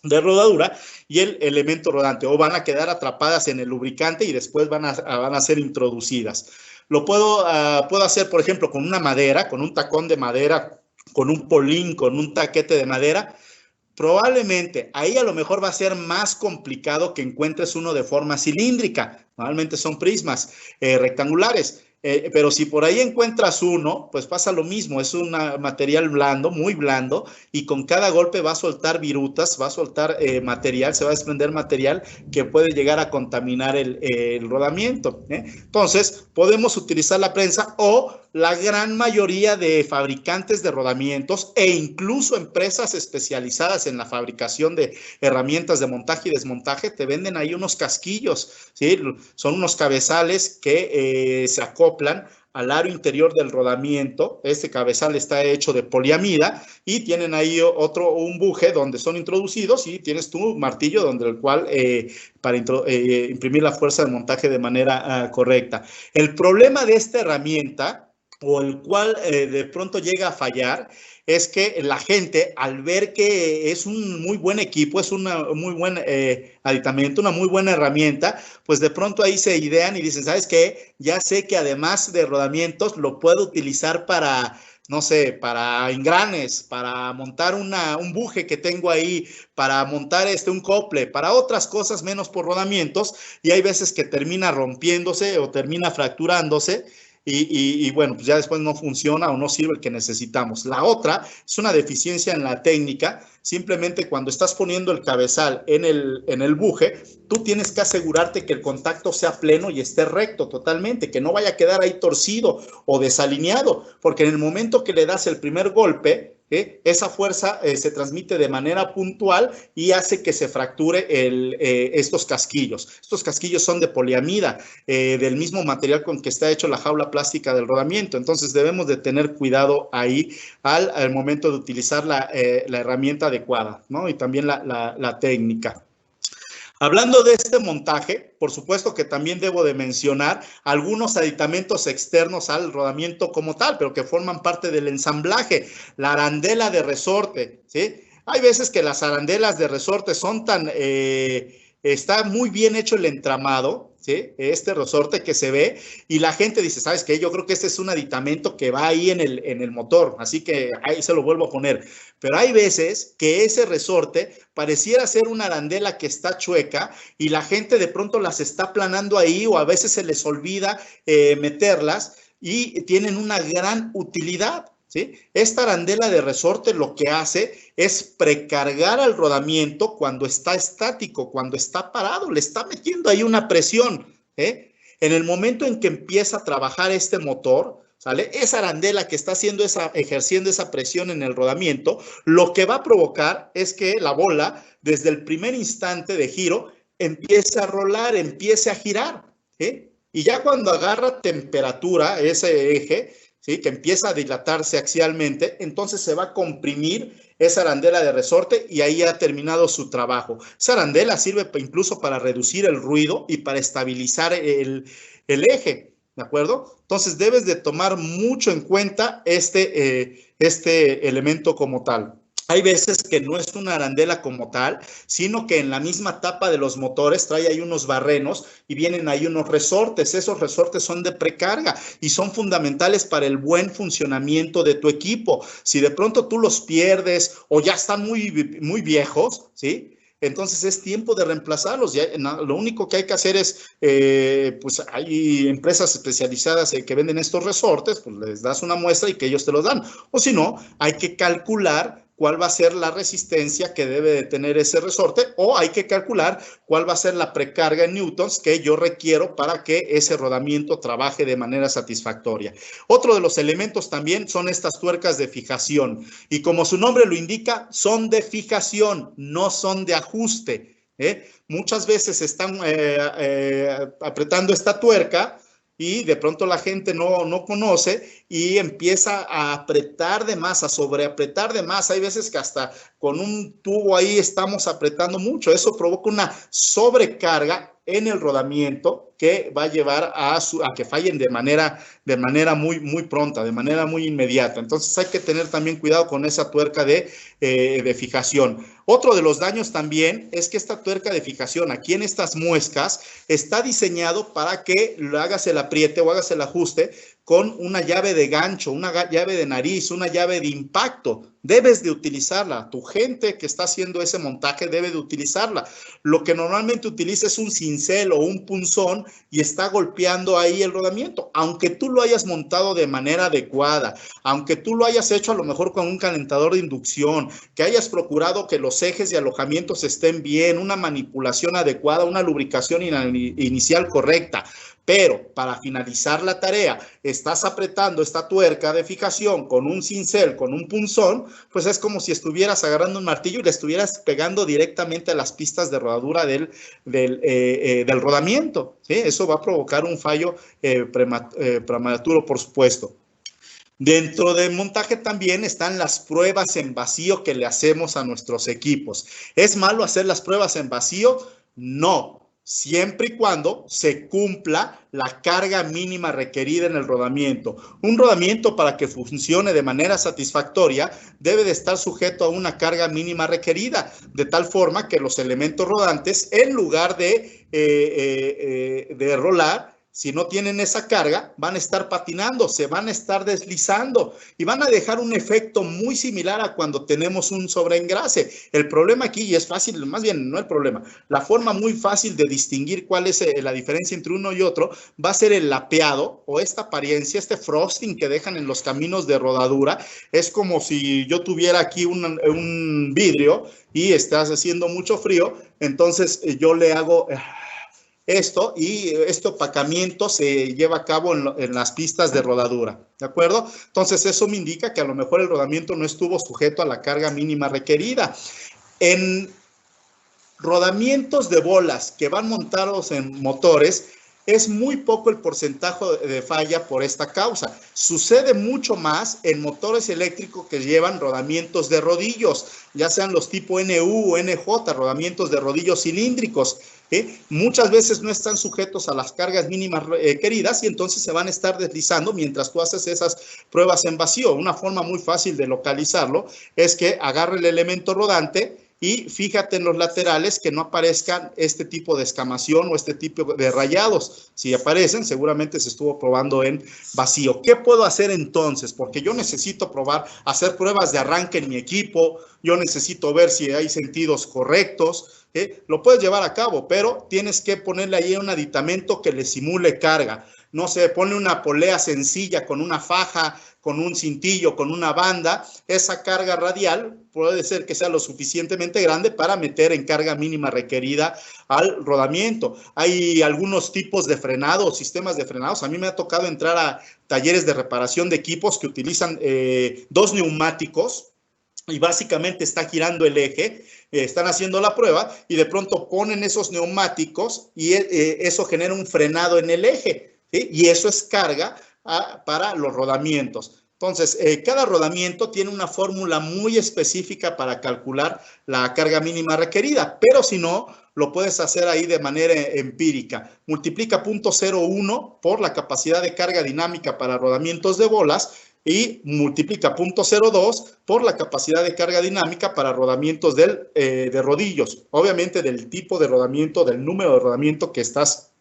de rodadura y el elemento rodante, o van a quedar atrapadas en el lubricante y después van a ser introducidas. Lo puedo hacer, por ejemplo, con una madera, con un tacón de madera, con un polín, con un taquete de madera. Probablemente ahí a lo mejor va a ser más complicado que encuentres uno de forma cilíndrica. Normalmente son prismas rectangulares. Pero si por ahí encuentras uno, pues pasa lo mismo, es un material blando, muy blando, y con cada golpe va a soltar virutas, va a soltar material, se va a desprender material que puede llegar a contaminar el rodamiento. Entonces, podemos utilizar la prensa o la gran mayoría de fabricantes de rodamientos e incluso empresas especializadas en la fabricación de herramientas de montaje y desmontaje te venden ahí unos casquillos, ¿sí? Son unos cabezales que se acoplan al aro interior del rodamiento. Este cabezal está hecho de poliamida y tienen ahí un buje donde son introducidos y tienes tu martillo donde el cual para imprimir la fuerza de montaje de manera correcta. El problema de esta herramienta o el cual de pronto llega a fallar es que la gente, al ver que es un muy buen equipo, es un muy buen aditamento, una muy buena herramienta, pues de pronto ahí se idean y dicen, ¿sabes qué? Ya sé que además de rodamientos lo puedo utilizar para, no sé, para engranes, para montar un buje que tengo ahí, para montar un cople, para otras cosas menos por rodamientos, y hay veces que termina rompiéndose o termina fracturándose. y bueno, pues ya después no funciona o no sirve el que necesitamos. La otra es una deficiencia en la técnica. Simplemente cuando estás poniendo el cabezal en el buje, tú tienes que asegurarte que el contacto sea pleno y esté recto totalmente, que no vaya a quedar ahí torcido o desalineado, porque en el momento que le das el primer golpe, esa fuerza se transmite de manera puntual y hace que se fracture estos casquillos. Estos casquillos son de poliamida, del mismo material con que está hecho la jaula plástica del rodamiento. Entonces debemos de tener cuidado ahí al momento de utilizar la herramienta adecuada, ¿no? Y también la técnica. Hablando de este montaje, por supuesto que también debo de mencionar algunos aditamentos externos al rodamiento como tal, pero que forman parte del ensamblaje. La arandela de resorte, ¿sí? Hay veces que las arandelas de resorte son tan... está muy bien hecho el entramado, ¿sí? Este resorte que se ve, y la gente dice, ¿sabes qué? Yo creo que este es un aditamento que va ahí en el motor, así que ahí se lo vuelvo a poner. Pero hay veces que ese resorte pareciera ser una arandela que está chueca y la gente de pronto las está aplanando ahí, o a veces se les olvida meterlas, y tienen una gran utilidad, ¿sí? Esta arandela de resorte lo que hace es precargar al rodamiento cuando está estático, cuando está parado, le está metiendo ahí una presión, ¿eh? En el momento en que empieza a trabajar este motor, ¿sale? Esa arandela que está ejerciendo esa presión en el rodamiento, lo que va a provocar es que la bola, desde el primer instante de giro, empiece a rolar, empiece a girar, ¿eh? Y ya cuando agarra temperatura ese eje, ¿sí? Que empieza a dilatarse axialmente, entonces se va a comprimir esa arandela de resorte y ahí ha terminado su trabajo. Esa arandela sirve incluso para reducir el ruido y para estabilizar el eje, ¿de acuerdo? Entonces debes de tomar mucho en cuenta este elemento como tal. Hay veces que no es una arandela como tal, sino que en la misma tapa de los motores trae ahí unos barrenos y vienen ahí unos resortes. Esos resortes son de precarga y son fundamentales para el buen funcionamiento de tu equipo. Si de pronto tú los pierdes o ya están muy viejos, ¿sí? Entonces es tiempo de reemplazarlos. Ya, lo único que hay que hacer es, pues hay empresas especializadas que venden estos resortes, pues les das una muestra y que ellos te los dan. O si no, hay que calcular cuál va a ser la resistencia que debe de tener ese resorte, o hay que calcular cuál va a ser la precarga en newtons que yo requiero para que ese rodamiento trabaje de manera satisfactoria. Otro de los elementos también son estas tuercas de fijación, y como su nombre lo indica, son de fijación, no son de ajuste. Muchas veces están apretando esta tuerca y de pronto la gente no conoce y empieza a apretar de más, a sobreapretar de más. Hay veces que hasta con un tubo ahí estamos apretando mucho. Eso provoca una sobrecarga en el rodamiento que va a llevar a que fallen de manera muy pronta, de manera muy inmediata. Entonces hay que tener también cuidado con esa tuerca de fijación. Otro de los daños también es que esta tuerca de fijación aquí en estas muescas está diseñado para que lo hagas el apriete o hagas el ajuste con una llave de gancho, una llave de nariz, una llave de impacto. Debes de utilizarla. Tu gente que está haciendo ese montaje debe de utilizarla. Lo que normalmente utiliza es un cincel o un punzón y está golpeando ahí el rodamiento. Aunque tú lo hayas montado de manera adecuada, aunque tú lo hayas hecho a lo mejor con un calentador de inducción, que hayas procurado que los ejes y alojamientos estén bien, una manipulación adecuada, una lubricación inicial correcta, pero para finalizar la tarea estás apretando esta tuerca de fijación con un cincel, con un punzón, pues es como si estuvieras agarrando un martillo y le estuvieras pegando directamente a las pistas de rodadura del rodamiento, ¿sí? Eso va a provocar un fallo prematuro, por supuesto. Dentro del montaje también están las pruebas en vacío que le hacemos a nuestros equipos. ¿Es malo hacer las pruebas en vacío? No, siempre y cuando se cumpla la carga mínima requerida en el rodamiento. Un rodamiento, para que funcione de manera satisfactoria, debe de estar sujeto a una carga mínima requerida, de tal forma que los elementos rodantes, en lugar de rolar, si no tienen esa carga, van a estar patinando, se van a estar deslizando y van a dejar un efecto muy similar a cuando tenemos un sobreengrase. El problema aquí, y es fácil, más bien no el problema, la forma muy fácil de distinguir cuál es la diferencia entre uno y otro va a ser el lapeado o esta apariencia, este frosting que dejan en los caminos de rodadura. Es como si yo tuviera aquí un vidrio y estás haciendo mucho frío, entonces yo le hago esto y este opacamiento se lleva a cabo en las pistas de rodadura, ¿de acuerdo? Entonces eso me indica que a lo mejor el rodamiento no estuvo sujeto a la carga mínima requerida. En rodamientos de bolas que van montados en motores, es muy poco el porcentaje de falla por esta causa. Sucede mucho más en motores eléctricos que llevan rodamientos de rodillos, ya sean los tipo NU o NJ, rodamientos de rodillos cilíndricos. Muchas veces no están sujetos a las cargas mínimas requeridas y entonces se van a estar deslizando mientras tú haces esas pruebas en vacío. Una forma muy fácil de localizarlo es que agarre el elemento rodante y fíjate en los laterales que no aparezcan este tipo de escamación o este tipo de rayados. Si aparecen, seguramente se estuvo probando en vacío. ¿Qué puedo hacer entonces? Porque yo necesito probar, hacer pruebas de arranque en mi equipo, yo necesito ver si hay sentidos correctos. Lo puedes llevar a cabo, pero tienes que ponerle ahí un aditamento que le simule carga. No sé, ponle una polea sencilla con una faja, con un cintillo, con una banda. Esa carga radial puede ser que sea lo suficientemente grande para meter en carga mínima requerida al rodamiento. Hay algunos tipos de frenado, sistemas de frenados. A mí me ha tocado entrar a talleres de reparación de equipos que utilizan dos neumáticos y básicamente está girando el eje, están haciendo la prueba y de pronto ponen esos neumáticos y eso genera un frenado en el eje, ¿sí? Y eso es carga para los rodamientos. Entonces, cada rodamiento tiene una fórmula muy específica para calcular la carga mínima requerida, pero si no, lo puedes hacer ahí de manera empírica. Multiplica 0.01 por la capacidad de carga dinámica para rodamientos de bolas y multiplica 0.02 por la capacidad de carga dinámica para rodamientos de rodillos. Obviamente del tipo de rodamiento, del número de rodamiento que estás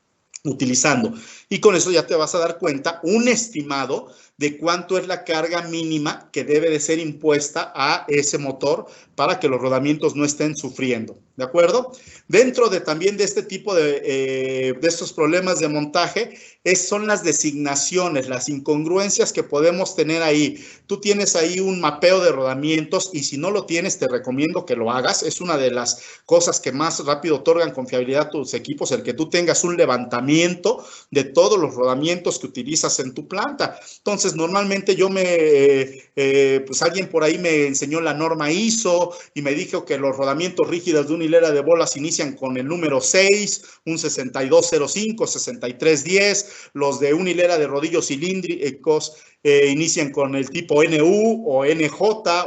utilizando. Y con eso ya te vas a dar cuenta un estimado de cuánto es la carga mínima que debe de ser impuesta a ese motor para que los rodamientos no estén sufriendo, ¿de acuerdo? Dentro de también de este tipo de estos problemas de montaje son las designaciones, las incongruencias que podemos tener ahí. Tú tienes ahí un mapeo de rodamientos y si no lo tienes te recomiendo que lo hagas. Es una de las cosas que más rápido otorgan confiabilidad a tus equipos, el que tú tengas un levantamiento de todos los rodamientos que utilizas en tu planta. Entonces, normalmente yo pues alguien por ahí me enseñó la norma ISO y me dijo que los rodamientos rígidos de una hilera de bolas inician con el número 6, un 6205, 6310, los de una hilera de rodillos cilíndricos inician con el tipo NU o NJ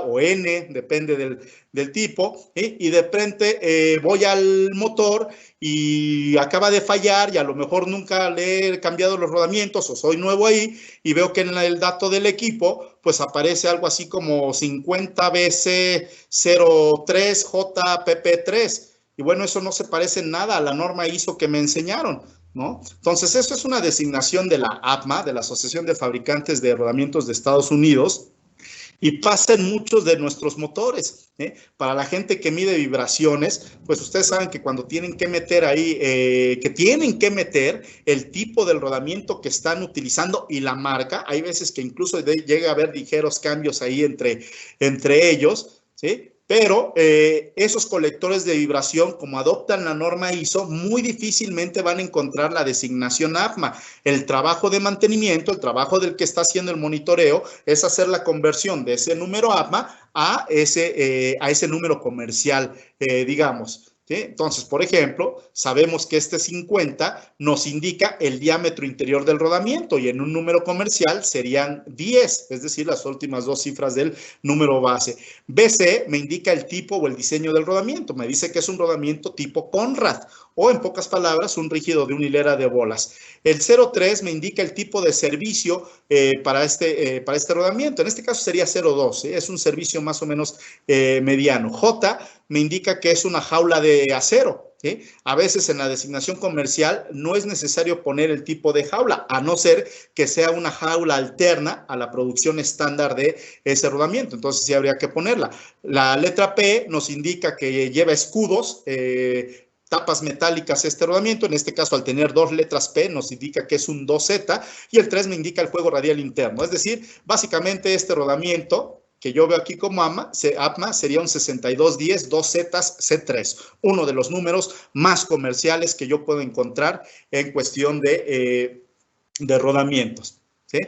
o N, depende del tipo, y de repente voy al motor y acaba de fallar y a lo mejor nunca le he cambiado los rodamientos o soy nuevo ahí y veo que en el dato del equipo pues aparece algo así como 50BC03JPP3 y bueno, eso no se parece en nada a la norma ISO que me enseñaron, ¿no? Entonces, eso es una designación de la APMA, de la Asociación de Fabricantes de Rodamientos de Estados Unidos, y pasa en muchos de nuestros motores. Para la gente que mide vibraciones, pues ustedes saben que cuando tienen que meter ahí, que tienen que meter el tipo del rodamiento que están utilizando y la marca, hay veces que incluso llega a haber ligeros cambios ahí entre ellos, ¿sí? Pero esos colectores de vibración, como adoptan la norma ISO, muy difícilmente van a encontrar la designación APMA. El trabajo de mantenimiento, el trabajo del que está haciendo el monitoreo, es hacer la conversión de ese número APMA a ese número comercial, digamos. ¿Sí? Entonces, por ejemplo, sabemos que este 50 nos indica el diámetro interior del rodamiento y en un número comercial serían 10, es decir, las últimas dos cifras del número base. BC me indica el tipo o el diseño del rodamiento, me dice que es un rodamiento tipo Conrad o en pocas palabras un rígido de una hilera de bolas. El 03 me indica el tipo de servicio para este rodamiento, en este caso sería 02, es un servicio más o menos mediano. J me indica que es una jaula de acero. ¿sí? A veces en la designación comercial no es necesario poner el tipo de jaula, a no ser que sea una jaula alterna a la producción estándar de ese rodamiento. Entonces sí habría que ponerla. La letra P nos indica que lleva escudos, tapas metálicas este rodamiento. En este caso, al tener dos letras P, nos indica que es un 2Z, y el 3 me indica el juego radial interno. Es decir, básicamente este rodamiento que yo veo aquí como APMA sería un 6210 2Z C3, uno de los números más comerciales que yo puedo encontrar en cuestión de rodamientos, ¿sí?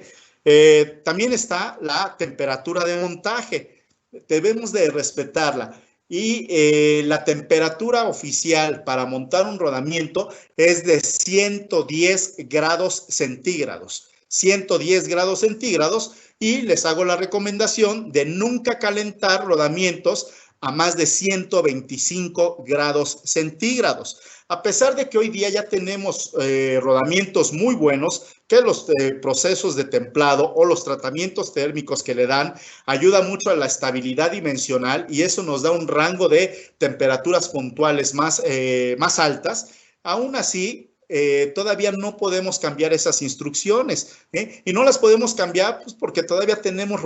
También está la temperatura de montaje, debemos de respetarla. Y la temperatura oficial para montar un rodamiento es de 110 grados centígrados. 110 grados centígrados, y les hago la recomendación de nunca calentar rodamientos a más de 125 grados centígrados. A pesar de que hoy día ya tenemos rodamientos muy buenos, que los procesos de templado o los tratamientos térmicos que le dan ayuda mucho a la estabilidad dimensional, y eso nos da un rango de temperaturas puntuales más altas. Aún así, todavía no podemos cambiar esas instrucciones, y no las podemos cambiar pues, porque todavía tenemos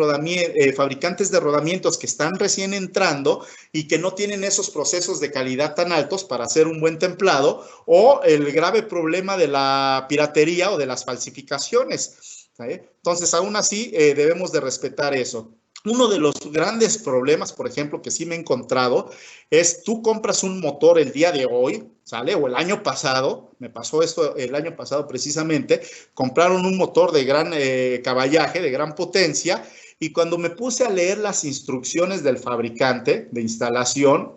fabricantes de rodamientos que están recién entrando y que no tienen esos procesos de calidad tan altos para hacer un buen templado, o el grave problema de la piratería o de las falsificaciones. Entonces, aún así, debemos de respetar eso. Uno de los grandes problemas, por ejemplo, que sí me he encontrado, es tú compras un motor el día de hoy, ¿sale? O el año pasado, me pasó esto el año pasado precisamente, compraron un motor de gran caballaje, de gran potencia, y cuando me puse a leer las instrucciones del fabricante de instalación,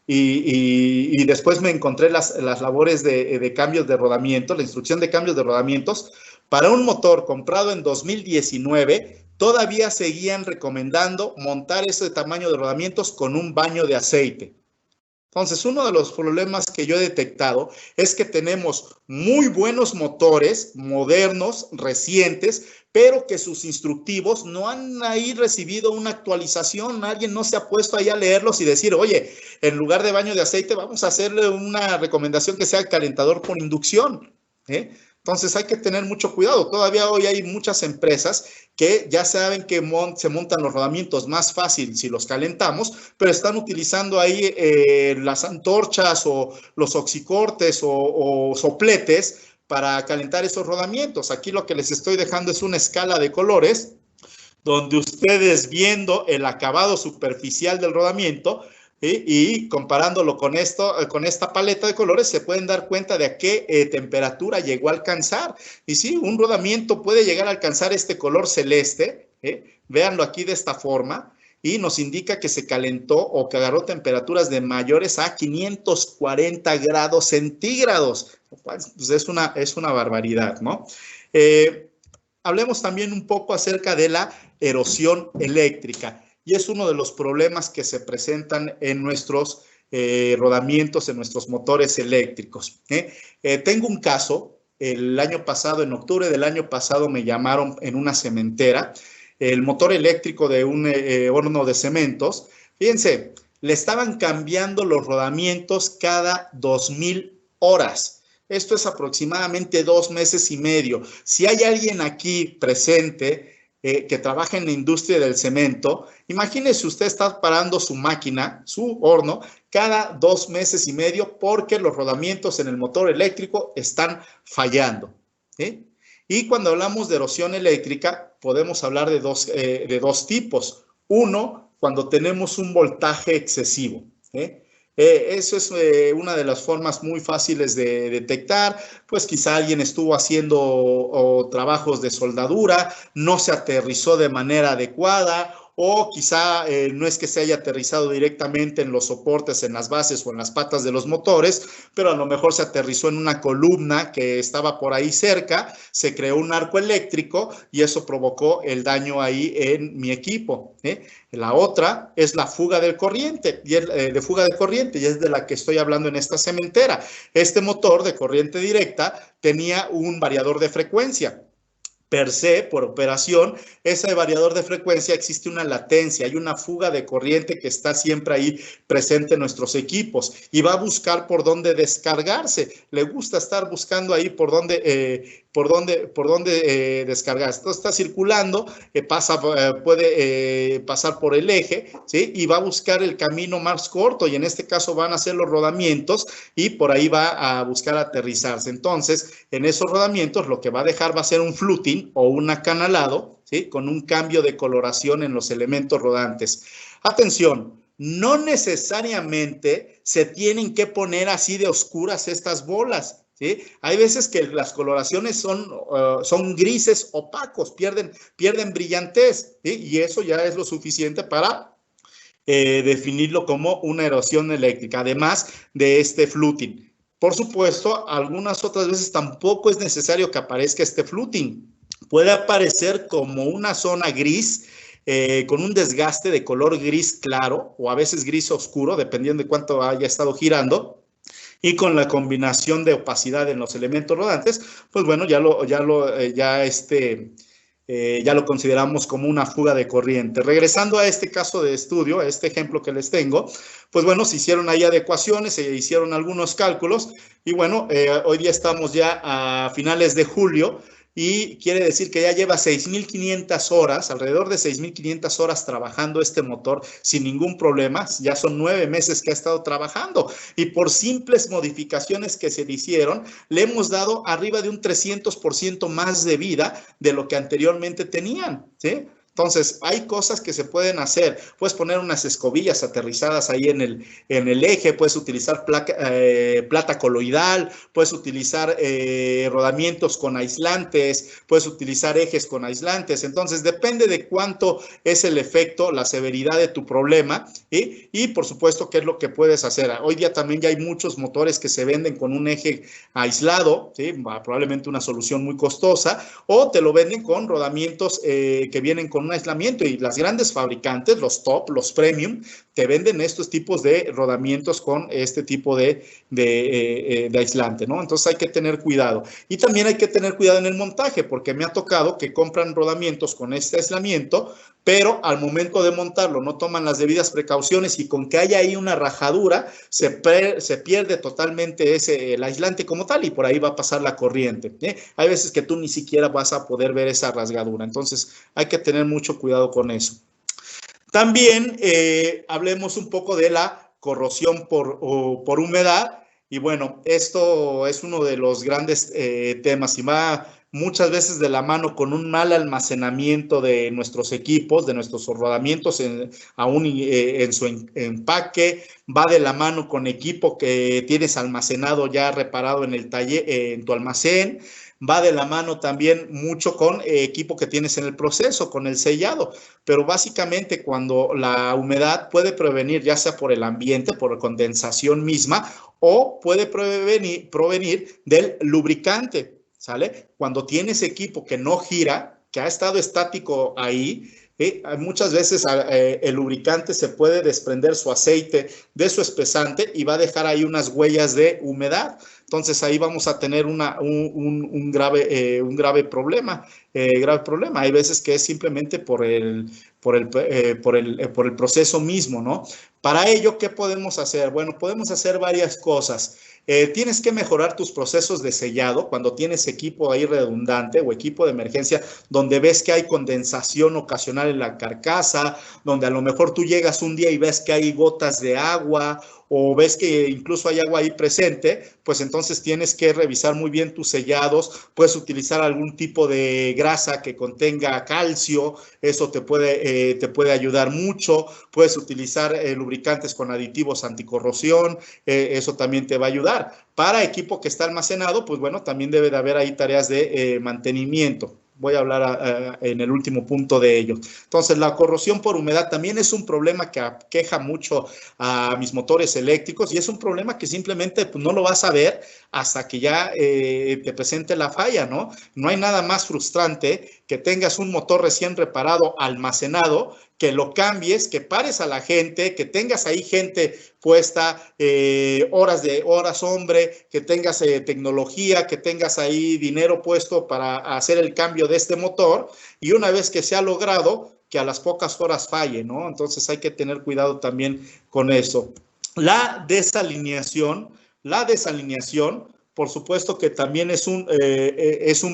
y después me encontré las labores de cambios de rodamiento, la instrucción de cambios de rodamientos, para un motor comprado en 2019, todavía seguían recomendando montar ese tamaño de rodamientos con un baño de aceite. Entonces, uno de los problemas que yo he detectado es que tenemos muy buenos motores, modernos, recientes, pero que sus instructivos no han ahí recibido una actualización. Alguien no se ha puesto ahí a leerlos y decir, oye, en lugar de baño de aceite, vamos a hacerle una recomendación que sea calentador por inducción, ¿eh? Entonces hay que tener mucho cuidado. Todavía hoy hay muchas empresas que ya saben que se montan los rodamientos más fácil si los calentamos, pero están utilizando ahí las antorchas o los oxicortes o sopletes para calentar esos rodamientos. Aquí lo que les estoy dejando es una escala de colores donde ustedes, viendo el acabado superficial del rodamiento, y comparándolo con esta paleta de colores, se pueden dar cuenta de a qué temperatura llegó a alcanzar. Y sí, un rodamiento puede llegar a alcanzar este color celeste, véanlo aquí de esta forma, y nos indica que se calentó o que agarró temperaturas de mayores a 540 grados centígrados. Pues es una barbaridad, ¿no? Hablemos también un poco acerca de la erosión eléctrica. Y es uno de los problemas que se presentan en nuestros rodamientos, en nuestros motores eléctricos. Tengo un caso, el año pasado, en octubre del año pasado, me llamaron en una cementera, el motor eléctrico de un horno de cementos. Fíjense, le estaban cambiando los rodamientos cada 2000 horas. Esto es aproximadamente 2 meses y medio. Si hay alguien aquí presente que trabaja en la industria del cemento, imagínese usted estar parando su máquina, su horno, cada 2 meses y medio porque los rodamientos en el motor eléctrico están fallando, ¿sí? Y cuando hablamos de erosión eléctrica, podemos hablar de dos tipos. Uno, cuando tenemos un voltaje excesivo, ¿sí? Eso es una de las formas muy fáciles de detectar. Pues quizá alguien estuvo haciendo trabajos de soldadura, no se aterrizó de manera adecuada, o quizá no es que se haya aterrizado directamente en los soportes, en las bases o en las patas de los motores, pero a lo mejor se aterrizó en una columna que estaba por ahí cerca, se creó un arco eléctrico y eso provocó el daño ahí en mi equipo. La otra es la fuga de corriente, y es de la que estoy hablando en esta cementera. Este motor de corriente directa tenía un variador de frecuencia. per se, por operación, ese variador de frecuencia existe una latencia, hay una fuga de corriente que está siempre ahí presente en nuestros equipos y va a buscar por dónde descargarse. Le gusta estar buscando ahí por dónde descargarse. Entonces está circulando, puede pasar por el eje, ¿sí? Y va a buscar el camino más corto y en este caso van a ser los rodamientos y por ahí va a buscar aterrizarse. Entonces, en esos rodamientos lo que va a dejar va a ser un fluting o un acanalado, ¿sí? Con un cambio de coloración en los elementos rodantes. Atención, no necesariamente se tienen que poner así de oscuras estas bolas, ¿sí? Hay veces que las coloraciones son grises opacos, pierden brillantez, ¿sí? Y eso ya es lo suficiente para definirlo como una erosión eléctrica, además de este fluting. Por supuesto, algunas otras veces tampoco es necesario que aparezca este fluting. Puede aparecer como una zona gris, con un desgaste de color gris claro o a veces gris oscuro, dependiendo de cuánto haya estado girando. Y con la combinación de opacidad en los elementos rodantes, pues bueno, ya lo consideramos como una fuga de corriente. Regresando a este caso de estudio, a este ejemplo que les tengo, pues bueno, se hicieron ahí adecuaciones, se hicieron algunos cálculos y bueno, hoy día estamos ya a finales de julio y quiere decir que ya lleva 6.500 horas, alrededor de 6.500 horas trabajando este motor sin ningún problema. Ya son 9 meses que ha estado trabajando y por simples modificaciones que se le hicieron, le hemos dado arriba de un 300% más de vida de lo que anteriormente tenían, ¿sí? Entonces, hay cosas que se pueden hacer. Puedes poner unas escobillas aterrizadas ahí en el eje, puedes utilizar plata coloidal, puedes utilizar rodamientos con aislantes, puedes utilizar ejes con aislantes. Entonces, depende de cuánto es el efecto, la severidad de tu problema, ¿sí? Y, por supuesto, qué es lo que puedes hacer. Hoy día también ya hay muchos motores que se venden con un eje aislado, ¿sí? Probablemente una solución muy costosa, o te lo venden con rodamientos que vienen con un aislamiento y las grandes fabricantes, los top, los premium, te venden estos tipos de rodamientos con este tipo de aislante, ¿no? Entonces hay que tener cuidado. Y también hay que tener cuidado en el montaje, porque me ha tocado que compran rodamientos con este aislamiento, pero al momento de montarlo no toman las debidas precauciones y con que haya ahí una rajadura, se pierde totalmente el aislante como tal y por ahí va a pasar la corriente, ¿eh? Hay veces que tú ni siquiera vas a poder ver esa rasgadura, entonces hay que tener mucho cuidado con eso. También hablemos un poco de la corrosión por humedad y bueno, esto es uno de los grandes temas y va muchas veces de la mano con un mal almacenamiento de nuestros equipos, de nuestros rodamientos aún en su empaque, va de la mano con equipo que tienes almacenado ya reparado en el taller, en tu almacén, va de la mano también mucho con equipo que tienes en el proceso, con el sellado, pero básicamente cuando la humedad puede provenir ya sea por el ambiente, por condensación misma, o puede provenir del lubricante, ¿sale? Cuando tienes equipo que no gira, que ha estado estático ahí, muchas veces el lubricante se puede desprender su aceite de su espesante y va a dejar ahí unas huellas de humedad. Entonces ahí vamos a tener un grave problema. Hay veces que es simplemente por el proceso mismo, ¿no? Para ello, ¿qué podemos hacer? Bueno, podemos hacer varias cosas. Tienes que mejorar tus procesos de sellado cuando tienes equipo ahí redundante o equipo de emergencia donde ves que hay condensación ocasional en la carcasa, donde a lo mejor tú llegas un día y ves que hay gotas de agua o ves que incluso hay agua ahí presente, pues entonces tienes que revisar muy bien tus sellados, puedes utilizar algún tipo de grasa que contenga calcio, eso te puede ayudar mucho, puedes utilizar lubricantes con aditivos anticorrosión, eso también te va a ayudar. Para equipo que está almacenado, pues bueno, también debe de haber ahí tareas de mantenimiento. Voy a hablar en el último punto de ello. Entonces, la corrosión por humedad también es un problema que aqueja mucho a mis motores eléctricos y es un problema que simplemente pues, no lo vas a ver hasta que ya te presente la falla, ¿no? No hay nada más frustrante que tengas un motor recién reparado, almacenado, que lo cambies, que pares a la gente, que tengas ahí gente puesta, horas hombre, que tengas tecnología, que tengas ahí dinero puesto para hacer el cambio de este motor, y una vez que se ha logrado, que a las pocas horas falle, ¿no? Entonces hay que tener cuidado también con eso. La desalineación, por supuesto que también es un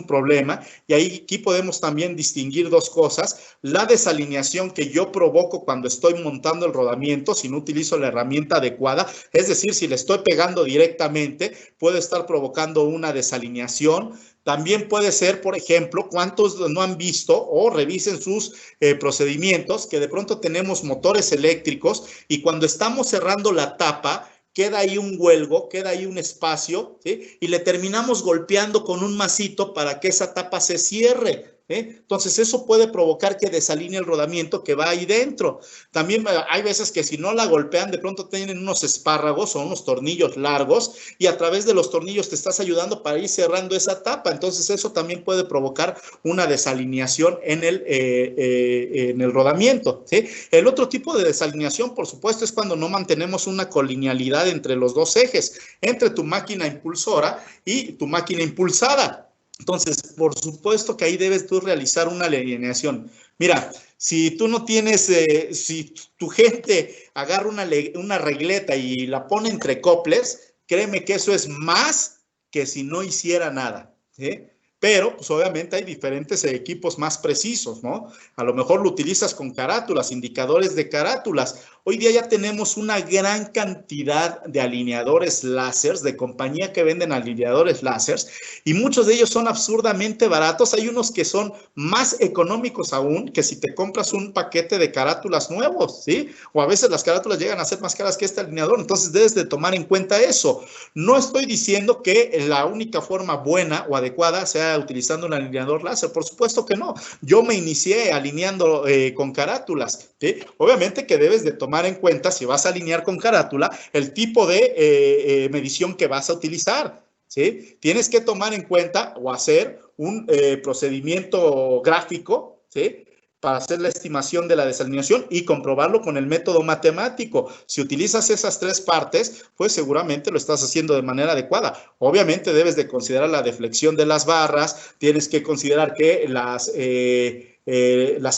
problema, y ahí aquí podemos también distinguir dos cosas. La desalineación que yo provoco cuando estoy montando el rodamiento, si no utilizo la herramienta adecuada, es decir, si le estoy pegando directamente, puede estar provocando una desalineación. También puede ser, por ejemplo, cuántos no han visto o revisen sus procedimientos, que de pronto tenemos motores eléctricos y cuando estamos cerrando la tapa, queda ahí un huelgo, queda ahí un espacio, ¿sí? Y le terminamos golpeando con un masito para que esa tapa se cierre. Entonces eso puede provocar que desalinee el rodamiento que va ahí dentro. También hay veces que si no la golpean, de pronto tienen unos espárragos o unos tornillos largos y a través de los tornillos te estás ayudando para ir cerrando esa tapa. Entonces eso también puede provocar una desalineación en el rodamiento, ¿sí? El otro tipo de desalineación, por supuesto, es cuando no mantenemos una colinealidad entre los dos ejes, entre tu máquina impulsora y tu máquina impulsada. Entonces, por supuesto que ahí debes tú realizar una alineación. Mira, si tú no tienes, si tu gente agarra una regleta y la pone entre coples, créeme que eso es más que si no hiciera nada, ¿sí? Pero, pues obviamente hay diferentes equipos más precisos, ¿no? A lo mejor lo utilizas con carátulas, indicadores de carátulas. Hoy día ya tenemos una gran cantidad de alineadores láseres, de compañía que venden alineadores láseres, y muchos de ellos son absurdamente baratos. Hay unos que son más económicos aún que si te compras un paquete de carátulas nuevos, ¿sí? O a veces las carátulas llegan a ser más caras que este alineador, entonces debes de tomar en cuenta eso. No estoy diciendo que la única forma buena o adecuada sea utilizando un alineador láser, por supuesto que no. Yo me inicié alineando con carátulas, ¿sí? Obviamente que debes de tomar en cuenta, si vas a alinear con carátula, el tipo de medición que vas a utilizar, ¿sí? Tienes que tomar en cuenta o hacer un procedimiento gráfico, ¿sí? Para hacer la estimación de la desalineación y comprobarlo con el método matemático. Si utilizas esas tres partes, pues seguramente lo estás haciendo de manera adecuada. Obviamente debes de considerar la deflexión de las barras, tienes que considerar que las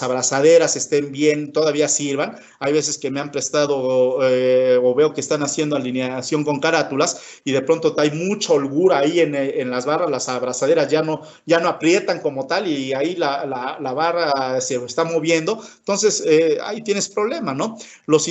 abrazaderas estén bien, todavía sirvan. Hay veces que me han prestado o veo que están haciendo alineación con carátulas y de pronto hay mucha holgura ahí en las barras, las abrazaderas ya no aprietan como tal y ahí la barra se está moviendo. Entonces, ahí tienes problema, ¿no? Los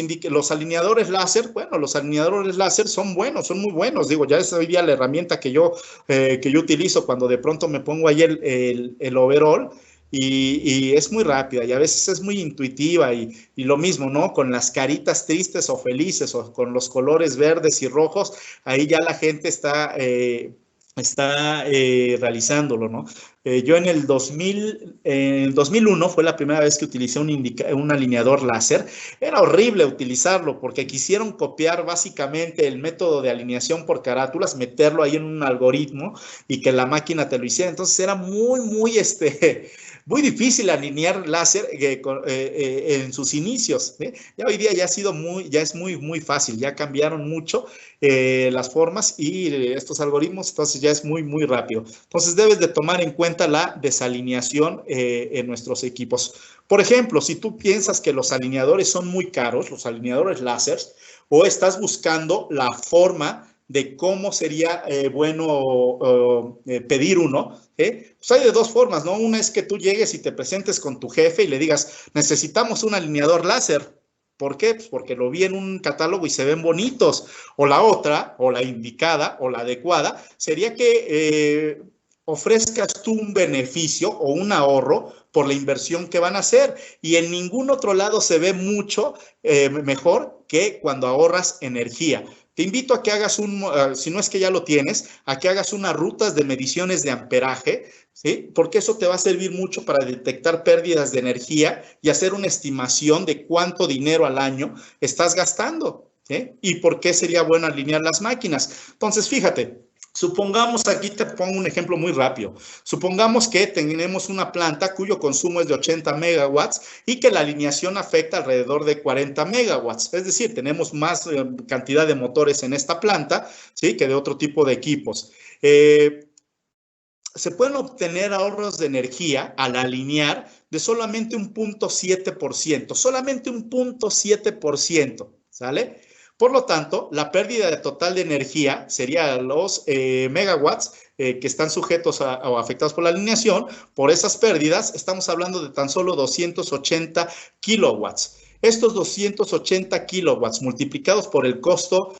alineadores láser, bueno, los alineadores láser son buenos, son muy buenos. Digo, ya es hoy día la herramienta que yo utilizo cuando de pronto me pongo ahí el overall. Y es muy rápida y a veces es muy intuitiva y lo mismo, ¿no? Con las caritas tristes o felices o con los colores verdes y rojos, ahí ya la gente está realizándolo, ¿no? Yo en el 2001 fue la primera vez que utilicé un alineador láser. Era horrible utilizarlo porque quisieron copiar básicamente el método de alineación por carátulas, meterlo ahí en un algoritmo y que la máquina te lo hiciera. Entonces era muy difícil alinear láser en sus inicios, ¿eh? Ya hoy día ya es muy fácil, ya cambiaron mucho las formas y estos algoritmos, entonces ya es muy rápido. Entonces debes de tomar en cuenta la desalineación en nuestros equipos. Por ejemplo, si tú piensas que los alineadores son muy caros, los alineadores láser, o estás buscando la forma de cómo sería bueno pedir uno, pues hay de dos formas, ¿no? Una es que tú llegues y te presentes con tu jefe y le digas, necesitamos un alineador láser. ¿Por qué? Pues porque lo vi en un catálogo y se ven bonitos. O la otra, o la indicada, o la adecuada, sería que ofrezcas tú un beneficio o un ahorro por la inversión que van a hacer. Y en ningún otro lado se ve mucho mejor que cuando ahorras energía. Te invito a que hagas si no es que ya lo tienes, a que hagas unas rutas de mediciones de amperaje, ¿sí? Porque eso te va a servir mucho para detectar pérdidas de energía y hacer una estimación de cuánto dinero al año estás gastando, ¿sí? Y por qué sería bueno alinear las máquinas. Entonces, fíjate, Supongamos, aquí te pongo un ejemplo muy rápido. Supongamos que tenemos una planta cuyo consumo es de 80 megawatts y que la alineación afecta alrededor de 40 megawatts. Es decir, tenemos más cantidad de motores en esta planta, ¿sí?, que de otro tipo de equipos. Se pueden obtener ahorros de energía al alinear de solamente un 0.7%, solamente un 0.7%, ¿sale? Por lo tanto, la pérdida total de energía sería los megawatts que están sujetos o afectados por la alineación. Por esas pérdidas, estamos hablando de tan solo 280 kilowatts. Estos 280 kilowatts multiplicados por el costo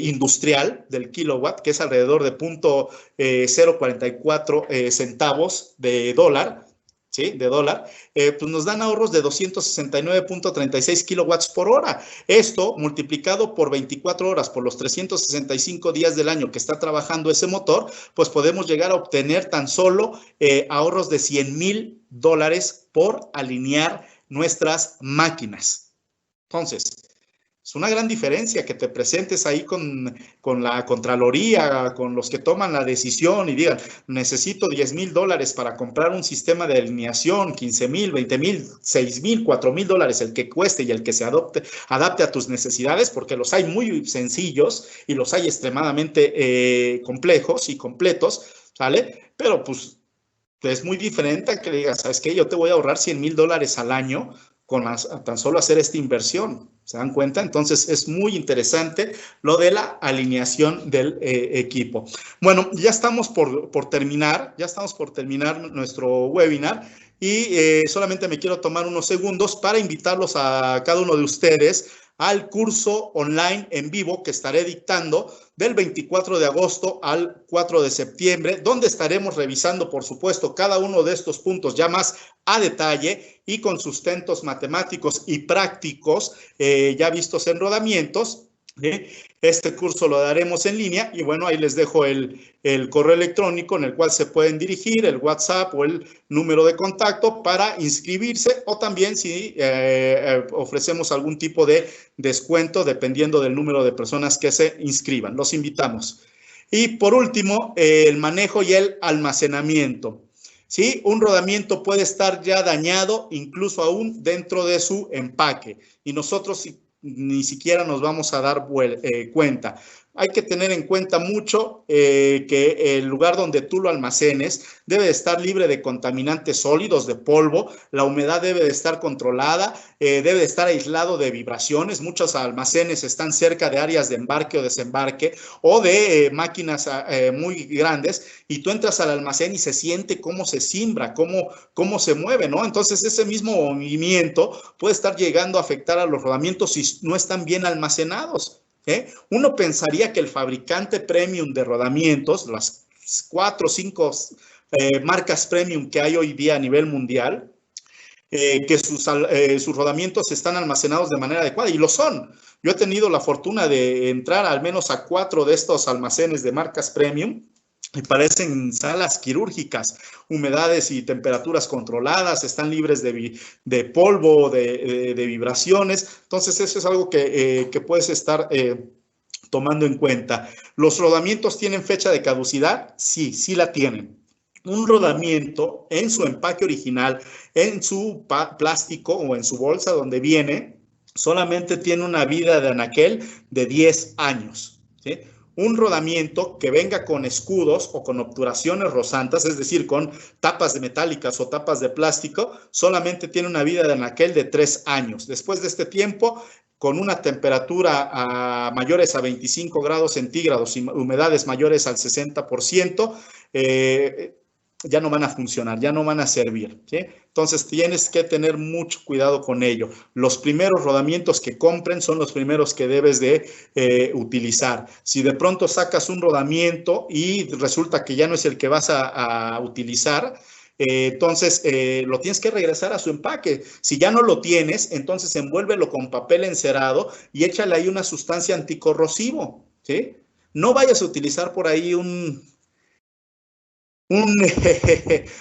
industrial del kilowatt, que es alrededor de 0.044 centavos de dólar, ¿sí?, de dólar, pues nos dan ahorros de 269.36 kilowatts por hora. Esto multiplicado por 24 horas, por los 365 días del año que está trabajando ese motor, pues podemos llegar a obtener tan solo ahorros de $100,000 por alinear nuestras máquinas. Entonces, es una gran diferencia que te presentes ahí con la Contraloría, con los que toman la decisión y digan, necesito $10,000 para comprar un sistema de alineación, 15,000, 20,000, 6,000, 4,000 dólares, el que cueste y el que se adapte a tus necesidades, porque los hay muy sencillos y los hay extremadamente complejos y completos, ¿sale? Pero pues es muy diferente a que digas, ¿sabes qué? Yo te voy a ahorrar $100,000 al año con tan solo hacer esta inversión. ¿Se dan cuenta? Entonces, es muy interesante lo de la alineación del equipo. Bueno, ya estamos por terminar nuestro webinar y solamente me quiero tomar unos segundos para invitarlos a cada uno de ustedes al curso online en vivo que estaré dictando del 24 de agosto al 4 de septiembre, donde estaremos revisando, por supuesto, cada uno de estos puntos ya más a detalle y con sustentos matemáticos y prácticos ya vistos en rodamientos. Este curso lo daremos en línea y bueno, ahí les dejo el correo electrónico en el cual se pueden dirigir, el WhatsApp o el número de contacto para inscribirse, o también si ofrecemos algún tipo de descuento dependiendo del número de personas que se inscriban. Los invitamos. Y por último, el manejo y el almacenamiento. ¿Sí? Un rodamiento puede estar ya dañado incluso aún dentro de su empaque y nosotros ni siquiera nos vamos a dar cuenta. Hay que tener en cuenta mucho que el lugar donde tú lo almacenes debe de estar libre de contaminantes sólidos, de polvo, la humedad debe de estar controlada, debe de estar aislado de vibraciones. Muchos almacenes están cerca de áreas de embarque o desembarque o de máquinas muy grandes y tú entras al almacén y se siente cómo se cimbra, cómo se mueve, ¿no? Entonces ese mismo movimiento puede estar llegando a afectar a los rodamientos si no están bien almacenados. Uno pensaría que el fabricante premium de rodamientos, las 4 o 5 marcas premium que hay hoy día a nivel mundial, que sus rodamientos están almacenados de manera adecuada, y lo son. Yo he tenido la fortuna de entrar al menos a 4 de estos almacenes de marcas premium, y parecen salas quirúrgicas, humedades y temperaturas controladas, están libres de polvo, de vibraciones. Entonces, eso es algo que puedes estar tomando en cuenta. ¿Los rodamientos tienen fecha de caducidad? Sí, sí la tienen. Un rodamiento en su empaque original, en su plástico o en su bolsa donde viene, solamente tiene una vida de anaquel de 10 años, ¿sí? Un rodamiento que venga con escudos o con obturaciones rozantes, es decir, con tapas de metálicas o tapas de plástico, solamente tiene una vida de anaquel de 3 años. Después de este tiempo, con una temperatura mayores a 25 grados centígrados y humedades mayores al 60%, ya no van a funcionar, ya no van a servir, ¿sí? Entonces tienes que tener mucho cuidado con ello. Los primeros rodamientos que compren son los primeros que debes de utilizar. Si de pronto sacas un rodamiento y resulta que ya no es el que vas a utilizar, entonces lo tienes que regresar a su empaque. Si ya no lo tienes, entonces envuélvelo con papel encerado y échale ahí una sustancia anticorrosivo, ¿sí? No vayas a utilizar por ahí un,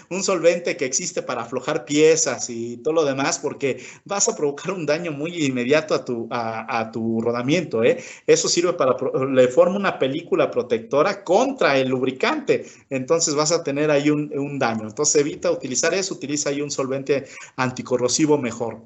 un solvente que existe para aflojar piezas y todo lo demás, porque vas a provocar un daño muy inmediato a tu rodamiento, ¿eh? Eso sirve para, le forma una película protectora contra el lubricante, entonces vas a tener ahí un daño. Entonces evita utilizar eso, utiliza ahí un solvente anticorrosivo mejor.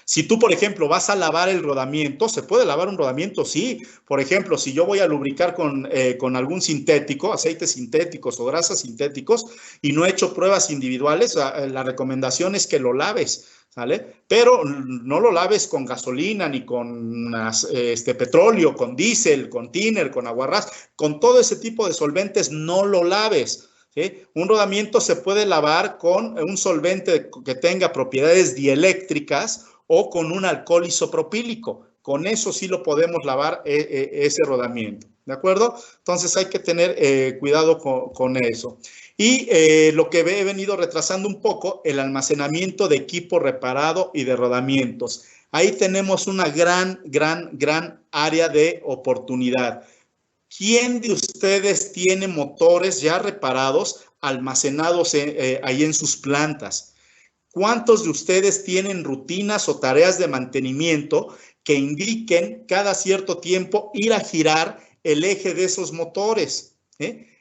Si tú, por ejemplo, vas a lavar el rodamiento, ¿se puede lavar un rodamiento? Sí. Por ejemplo, si yo voy a lubricar con algún sintético, aceites sintéticos o grasas sintéticos, y no he hecho pruebas individuales, la recomendación es que lo laves, ¿sale? Pero no lo laves con gasolina, ni con petróleo, con diésel, con thinner, con aguarrás, con todo ese tipo de solventes no lo laves. ¿Sí? Un rodamiento se puede lavar con un solvente que tenga propiedades dieléctricas o con un alcohol isopropílico. Con eso sí lo podemos lavar ese rodamiento. ¿De acuerdo? Entonces hay que tener cuidado con eso. Y lo que he venido retrasando un poco, el almacenamiento de equipo reparado y de rodamientos. Ahí tenemos una gran área de oportunidad. ¿Quién de ustedes tiene motores ya reparados almacenados ahí en sus plantas? ¿Cuántos de ustedes tienen rutinas o tareas de mantenimiento que indiquen cada cierto tiempo ir a girar el eje de esos motores?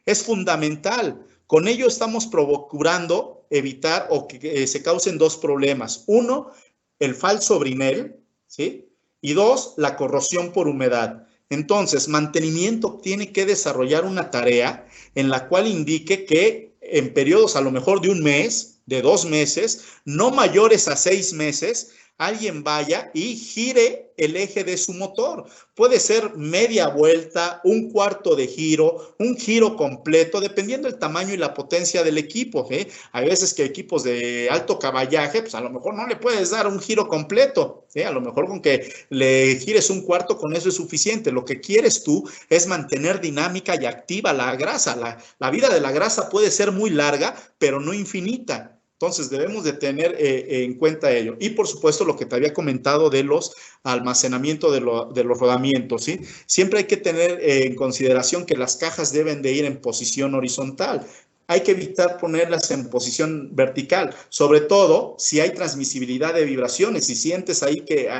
Es fundamental. Con ello estamos procurando evitar o que se causen dos problemas. Uno, el falso brinel, ¿sí? Y dos, la corrosión por humedad. Entonces, mantenimiento tiene que desarrollar una tarea en la cual indique que en periodos a lo mejor de un mes, de 2 meses, no mayores a 6 meses, alguien vaya y gire el eje de su motor. Puede ser media vuelta, un cuarto de giro, un giro completo, dependiendo del tamaño y la potencia del equipo. Hay veces que equipos de alto caballaje, pues a lo mejor no le puedes dar un giro completo. A lo mejor con que le gires un cuarto, con eso es suficiente. Lo que quieres tú es mantener dinámica y activa la grasa. La vida de la grasa puede ser muy larga, pero no infinita. Entonces debemos de tener en cuenta ello. Y por supuesto lo que te había comentado de los almacenamientos de los rodamientos, ¿sí? Siempre hay que tener en consideración que las cajas deben de ir en posición horizontal. Hay que evitar ponerlas en posición vertical, sobre todo si hay transmisibilidad de vibraciones. Si sientes ahí que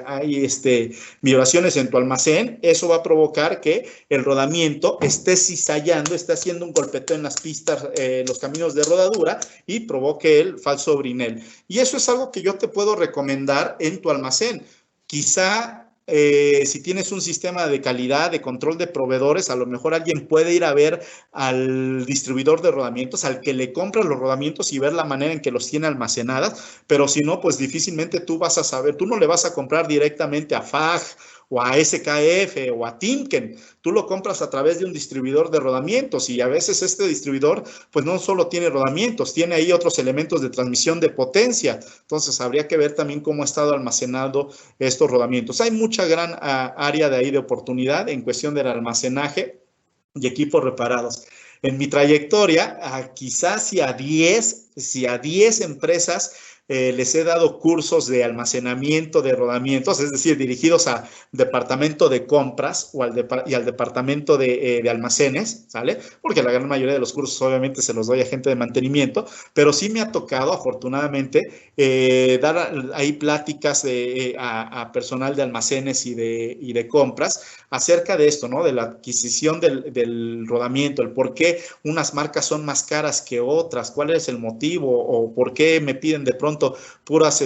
hay vibraciones en tu almacén, eso va a provocar que el rodamiento esté cizallando, esté haciendo un golpeteo en las pistas, los caminos de rodadura y provoque el falso brinel. Y eso es algo que yo te puedo recomendar en tu almacén. Quizá si tienes un sistema de calidad, de control de proveedores, a lo mejor alguien puede ir a ver al distribuidor de rodamientos, al que le compra los rodamientos y ver la manera en que los tiene almacenadas, pero si no, pues difícilmente tú vas a saber, tú no le vas a comprar directamente a FAG o a SKF o a Timken, tú lo compras a través de un distribuidor de rodamientos y a veces este distribuidor pues no solo tiene rodamientos, tiene ahí otros elementos de transmisión de potencia, entonces habría que ver también cómo ha estado almacenado estos rodamientos. Hay mucha gran área de ahí de oportunidad en cuestión del almacenaje y equipos reparados. En mi trayectoria, quizás si a 10 empresas les he dado cursos de almacenamiento de rodamientos, es decir, dirigidos al departamento de compras y al departamento de almacenes, ¿sale? Porque la gran mayoría de los cursos obviamente se los doy a gente de mantenimiento, pero sí me ha tocado, afortunadamente, dar ahí pláticas a personal de almacenes y de compras acerca de esto, ¿no? De la adquisición del rodamiento, el por qué unas marcas son más caras que otras, cuál es el motivo o por qué me piden de pronto puras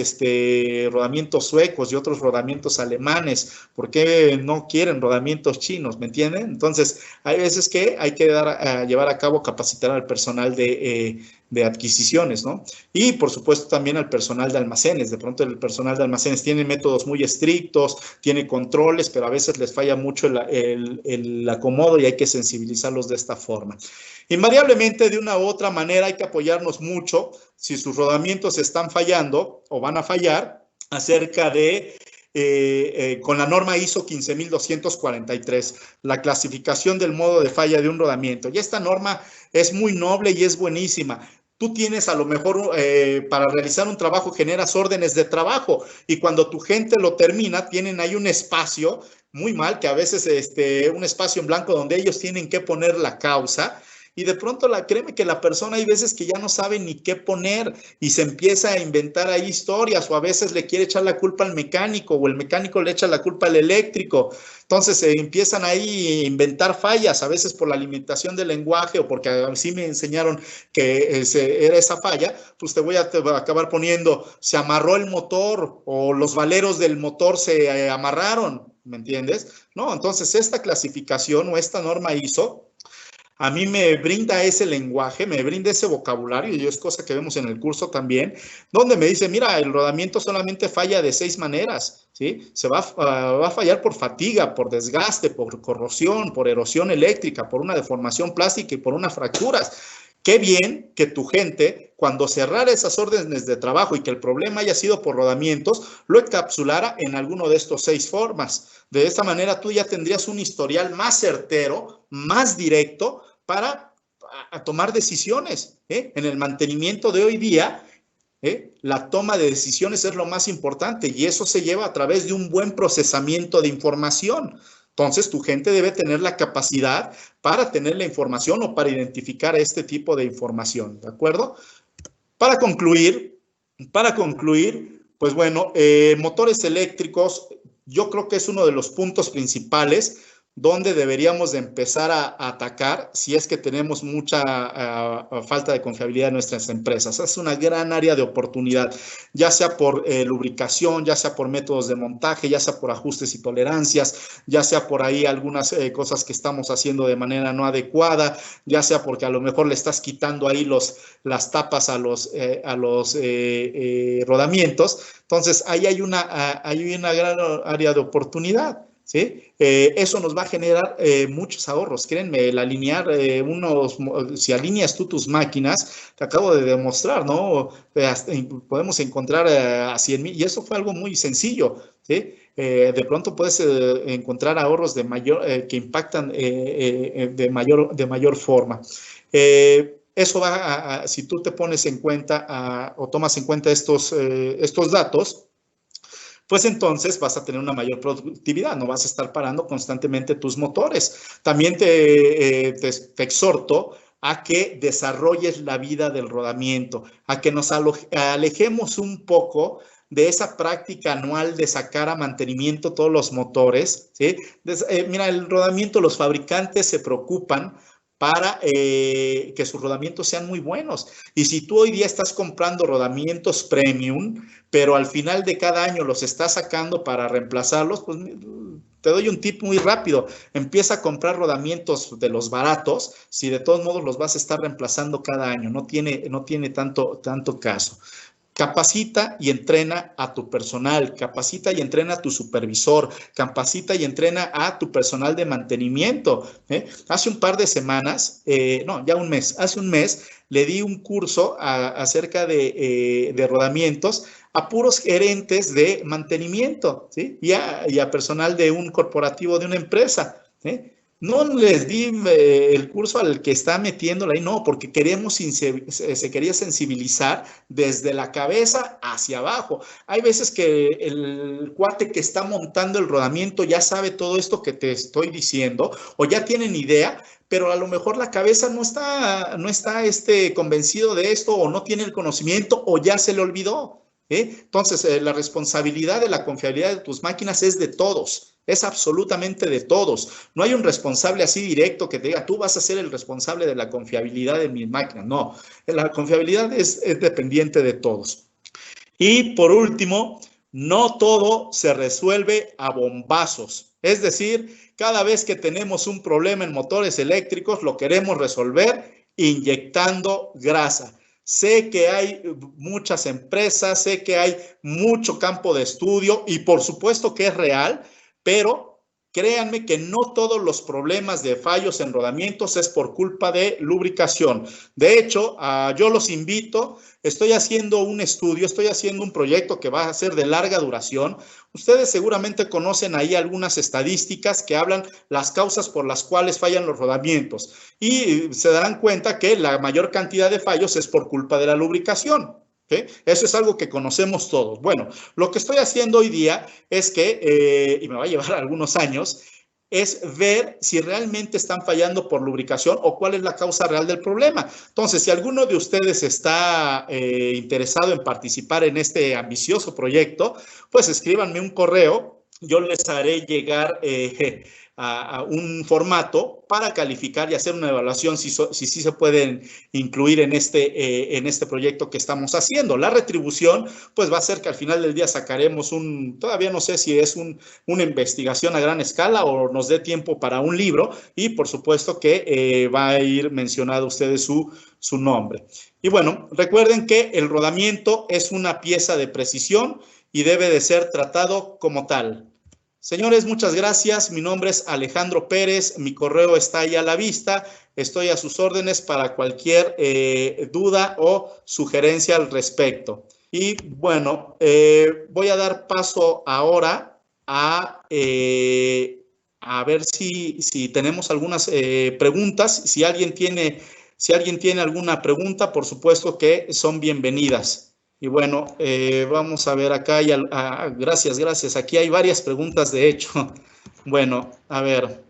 rodamientos suecos y otros rodamientos alemanes, por qué no quieren rodamientos chinos, ¿me entienden? Entonces, hay veces que hay que llevar a cabo, capacitar al personal de adquisiciones, ¿no? Y por supuesto también al personal de almacenes. De pronto el personal de almacenes tiene métodos muy estrictos, tiene controles, pero a veces les falla mucho el acomodo y hay que sensibilizarlos de esta forma. Invariablemente, de una u otra manera, hay que apoyarnos mucho si sus rodamientos están fallando o van a fallar acerca de con la norma ISO 15243, la clasificación del modo de falla de un rodamiento. Y esta norma es muy noble y es buenísima. Tú tienes a lo mejor para realizar un trabajo generas órdenes de trabajo y cuando tu gente lo termina tienen ahí un espacio muy mal, que a veces un espacio en blanco donde ellos tienen que poner la causa Y de pronto, créeme que la persona hay veces que ya no sabe ni qué poner y se empieza a inventar ahí historias, o a veces le quiere echar la culpa al mecánico o el mecánico le echa la culpa al eléctrico. Entonces se empiezan ahí a inventar fallas, a veces por la limitación del lenguaje o porque así me enseñaron que era esa falla. Pues te voy a acabar poniendo, se amarró el motor o los valeros del motor se amarraron, ¿me entiendes? No, entonces esta clasificación o esta norma ISO a mí me brinda ese lenguaje, me brinda ese vocabulario, y es cosa que vemos en el curso también, donde me dice, mira, el rodamiento solamente falla de 6 maneras, ¿sí? Va a fallar por fatiga, por desgaste, por corrosión, por erosión eléctrica, por una deformación plástica y por unas fracturas. Qué bien que tu gente, cuando cerrara esas órdenes de trabajo y que el problema haya sido por rodamientos, lo encapsulara en alguno de estos 6 formas. De esta manera tú ya tendrías un historial más certero, más directo para tomar decisiones. En el mantenimiento de hoy día, la toma de decisiones es lo más importante y eso se lleva a través de un buen procesamiento de información. Entonces, tu gente debe tener la capacidad para tener la información o para identificar este tipo de información, ¿de acuerdo? Para concluir, pues bueno, motores eléctricos, yo creo que es uno de los puntos principales donde deberíamos de empezar a atacar si es que tenemos mucha falta de confiabilidad en nuestras empresas. Es una gran área de oportunidad, ya sea por lubricación, ya sea por métodos de montaje, ya sea por ajustes y tolerancias, ya sea por ahí algunas cosas que estamos haciendo de manera no adecuada, ya sea porque a lo mejor le estás quitando ahí las tapas a los rodamientos. Entonces, ahí hay una gran área de oportunidad. ¿Sí? Eso nos va a generar muchos ahorros, créanme, el alinear si alineas tú tus máquinas, te acabo de demostrar, ¿no? Podemos encontrar a 100,000, y eso fue algo muy sencillo, ¿sí? De pronto puedes encontrar ahorros que impactan de mayor forma. Eso va si tú te pones en cuenta o tomas en cuenta estos datos, pues entonces vas a tener una mayor productividad, no vas a estar parando constantemente tus motores. También te exhorto a que desarrolles la vida del rodamiento, a que nos alejemos un poco de esa práctica anual de sacar a mantenimiento todos los motores, ¿sí? Mira, el rodamiento, los fabricantes se preocupan para que sus rodamientos sean muy buenos. Y si tú hoy día estás comprando rodamientos premium, pero al final de cada año los estás sacando para reemplazarlos, pues te doy un tip muy rápido. Empieza a comprar rodamientos de los baratos, si de todos modos los vas a estar reemplazando cada año. No tiene tanto caso. Capacita y entrena a tu personal, capacita y entrena a tu supervisor, capacita y entrena a tu personal de mantenimiento. Hace un par de semanas, hace un mes, le di un curso acerca de rodamientos a puros gerentes de mantenimiento, ¿sí? y a personal de un corporativo de una empresa. No les di el curso al que está metiéndole ahí, no, porque se quería sensibilizar desde la cabeza hacia abajo. Hay veces que el cuate que está montando el rodamiento ya sabe todo esto que te estoy diciendo, o ya tienen idea, pero a lo mejor la cabeza no está convencido de esto, o no tiene el conocimiento, o ya se le olvidó. Entonces, la responsabilidad de la confiabilidad de tus máquinas es de todos. Es absolutamente de todos. No hay un responsable así directo que te diga, tú vas a ser el responsable de la confiabilidad de mis máquinas. No, la confiabilidad es dependiente de todos. Y por último, no todo se resuelve a bombazos. Es decir, cada vez que tenemos un problema en motores eléctricos, lo queremos resolver inyectando grasa. Sé que hay muchas empresas, sé que hay mucho campo de estudio y por supuesto que es real, pero créanme que no todos los problemas de fallos en rodamientos es por culpa de lubricación. De hecho, yo los invito, estoy haciendo un estudio, estoy haciendo un proyecto que va a ser de larga duración. Ustedes seguramente conocen ahí algunas estadísticas que hablan las causas por las cuales fallan los rodamientos y se darán cuenta que la mayor cantidad de fallos es por culpa de la lubricación. ¿Okay? Eso es algo que conocemos todos. Bueno, lo que estoy haciendo hoy día es que, y me va a llevar algunos años, es ver si realmente están fallando por lubricación o cuál es la causa real del problema. Entonces, si alguno de ustedes está interesado en participar en este ambicioso proyecto, pues escríbanme un correo. Yo les haré llegar a un formato para calificar y hacer una evaluación si sí se pueden incluir en este proyecto que estamos haciendo. La retribución, pues va a ser que al final del día sacaremos todavía no sé si es una investigación a gran escala o nos dé tiempo para un libro, y por supuesto que va a ir mencionado ustedes su nombre. Y bueno, recuerden que el rodamiento es una pieza de precisión y debe de ser tratado como tal. Señores, muchas gracias. Mi nombre es Alejandro Pérez. Mi correo está ahí a la vista. Estoy a sus órdenes para cualquier duda o sugerencia al respecto. Y bueno, voy a dar paso ahora a ver si tenemos algunas preguntas. Si alguien tiene alguna pregunta, por supuesto que son bienvenidas. Y bueno, vamos a ver acá. Gracias. Aquí hay varias preguntas, de hecho. Bueno, a ver.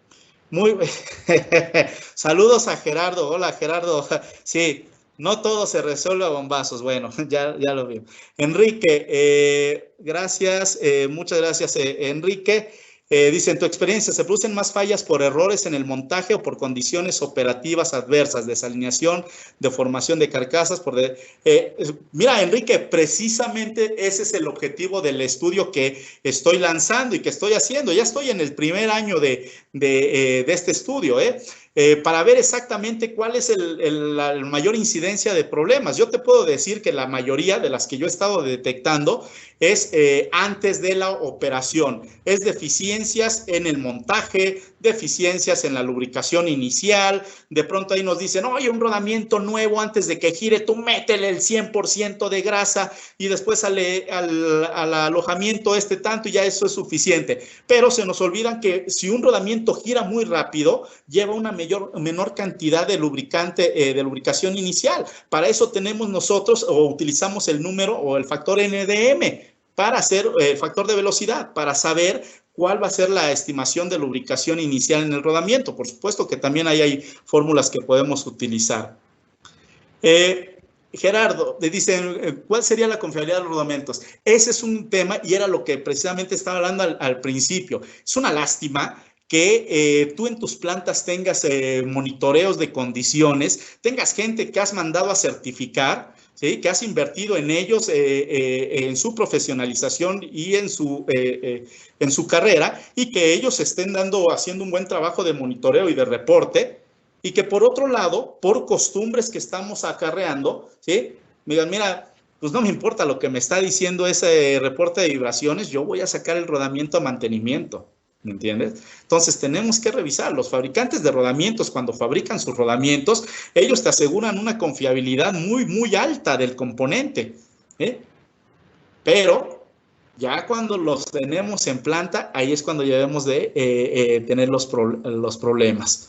Saludos a Gerardo. Hola, Gerardo. Sí, no todo se resuelve a bombazos. Bueno, ya lo vi. Enrique, gracias. Muchas gracias, Enrique. Dice, en tu experiencia, ¿se producen más fallas por errores en el montaje o por condiciones operativas adversas, desalineación, deformación de carcasas? Mira, Enrique, precisamente ese es el objetivo del estudio que estoy lanzando y que estoy haciendo. Ya estoy en el primer año de este estudio, para ver exactamente cuál es la mayor incidencia de problemas. Yo te puedo decir que la mayoría de las que yo he estado detectando es antes de la operación, es deficiencias en el montaje, deficiencias en la lubricación inicial. De pronto ahí nos dicen, oye, un rodamiento nuevo, antes de que gire, tú métele el 100% de grasa y después al alojamiento tanto, y ya eso es suficiente. Pero se nos olvidan que si un rodamiento gira muy rápido, lleva una menor cantidad de lubricante, de lubricación inicial. Para eso tenemos nosotros, o utilizamos el número o el factor NDM para hacer el factor de velocidad, para saber cuál va a ser la estimación de lubricación inicial en el rodamiento. Por supuesto que también hay fórmulas que podemos utilizar. Gerardo, le dicen, ¿cuál sería la confiabilidad de los rodamentos? Ese es un tema y era lo que precisamente estaba hablando al principio. Es una lástima que tú en tus plantas tengas monitoreos de condiciones, tengas gente que has mandado a certificar, ¿sí?, que has invertido en ellos, en su profesionalización y en su carrera, y que ellos estén haciendo un buen trabajo de monitoreo y de reporte, y que por otro lado, por costumbres que estamos acarreando, ¿sí?, me digan, mira, pues no me importa lo que me está diciendo ese reporte de vibraciones, yo voy a sacar el rodamiento a mantenimiento. ¿Me entiendes? Entonces tenemos que revisar. Los fabricantes de rodamientos, cuando fabrican sus rodamientos, ellos te aseguran una confiabilidad muy, muy alta del componente, pero ya cuando los tenemos en planta, ahí es cuando ya debemos de tener los problemas.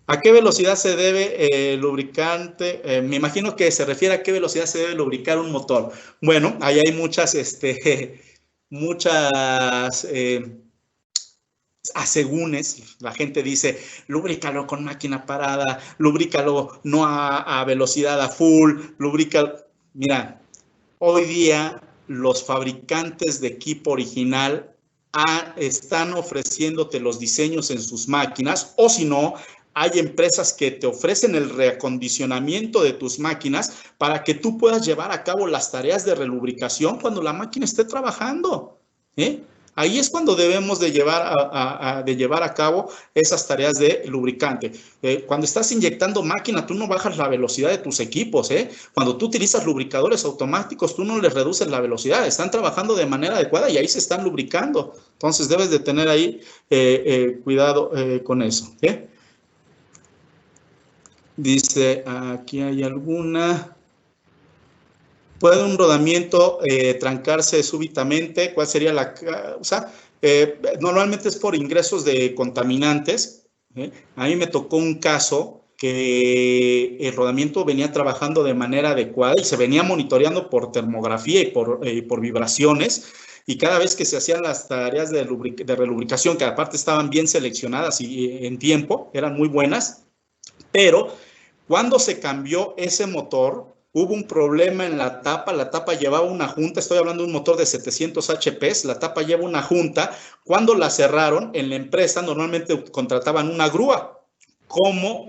¿A qué velocidad se debe lubricante? Me imagino que se refiere a qué velocidad se debe lubricar un motor. Bueno, ahí hay muchas asegúnes. La gente dice, lubrícalo con máquina parada, lubrícalo no a velocidad a full, lubrícalo. Mira, hoy día los fabricantes de equipo original están ofreciéndote los diseños en sus máquinas, o si no, hay empresas que te ofrecen el reacondicionamiento de tus máquinas para que tú puedas llevar a cabo las tareas de relubricación cuando la máquina esté trabajando. Ahí es cuando debemos de llevar a cabo esas tareas de lubricante. Cuando estás inyectando máquina, tú no bajas la velocidad de tus equipos. Cuando tú utilizas lubricadores automáticos, tú no les reduces la velocidad. Están trabajando de manera adecuada y ahí se están lubricando. Entonces, debes de tener ahí cuidado con eso. Dice, aquí hay alguna. ¿Puede un rodamiento trancarse súbitamente? ¿Cuál sería la causa? Normalmente es por ingresos de contaminantes. A mí me tocó un caso que el rodamiento venía trabajando de manera adecuada y se venía monitoreando por termografía y por vibraciones. Y cada vez que se hacían las tareas de relubricación, que aparte estaban bien seleccionadas y en tiempo, eran muy buenas, pero cuando se cambió ese motor, hubo un problema en la tapa llevaba una junta, estoy hablando de un motor de 700 HPs, la tapa lleva una junta, cuando la cerraron en la empresa normalmente contrataban una grúa. Como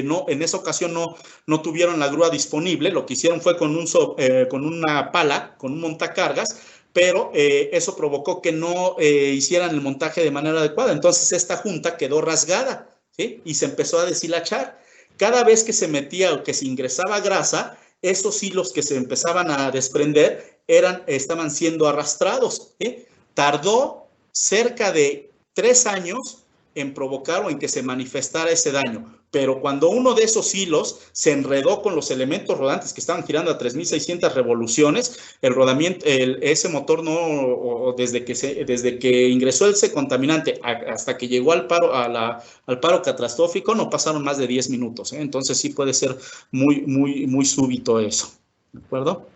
no, en esa ocasión no tuvieron la grúa disponible, lo que hicieron fue con una pala, con un montacargas, pero eso provocó que no hicieran el montaje de manera adecuada. Entonces esta junta quedó rasgada, ¿sí? Y se empezó a deshilachar. Cada vez que se metía o que se ingresaba grasa, esos hilos que se empezaban a desprender estaban siendo arrastrados, ¿sí? Tardó cerca de 3 años en provocar o en que se manifestara ese daño. Pero cuando uno de esos hilos se enredó con los elementos rodantes que estaban girando a 3.600 revoluciones, el rodamiento, ese motor no, desde que ingresó ese contaminante hasta que llegó al paro catastrófico, no pasaron más de 10 minutos. Entonces sí puede ser muy, muy, muy súbito eso. ¿De acuerdo?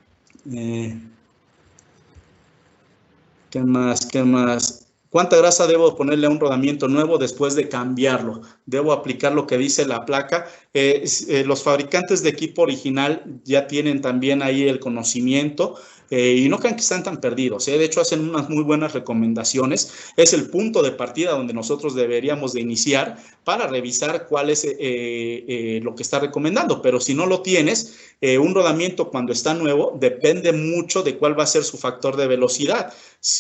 ¿Qué más? ¿Qué más? ¿Cuánta grasa debo ponerle a un rodamiento nuevo después de cambiarlo? Debo aplicar lo que dice la placa. Los fabricantes de equipo original ya tienen también ahí el conocimiento y no crean que están tan perdidos. De hecho, hacen unas muy buenas recomendaciones. Es el punto de partida donde nosotros deberíamos de iniciar para revisar cuál es lo que está recomendando. Pero si no lo tienes, un rodamiento cuando está nuevo depende mucho de cuál va a ser su factor de velocidad.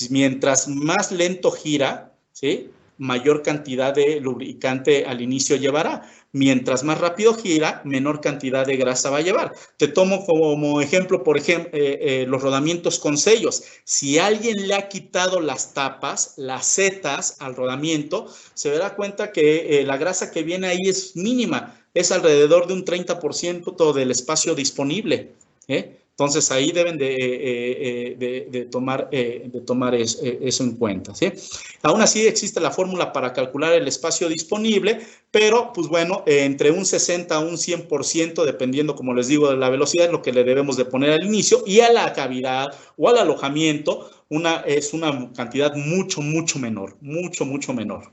Mientras más lento gira, ¿sí?, mayor cantidad de lubricante al inicio llevará. Mientras más rápido gira, menor cantidad de grasa va a llevar. Te tomo como ejemplo, por ejemplo, los rodamientos con sellos. Si alguien le ha quitado las tapas, las setas al rodamiento, se dará cuenta que la grasa que viene ahí es mínima. Es alrededor de un 30% del espacio disponible. Entonces, ahí deben de tomar eso en cuenta, ¿sí? Aún así, existe la fórmula para calcular el espacio disponible, pero, pues bueno, entre un 60 a un 100%, dependiendo, como les digo, de la velocidad, es lo que le debemos de poner al inicio, y a la cavidad o al alojamiento, es una cantidad mucho, mucho menor, mucho, mucho menor.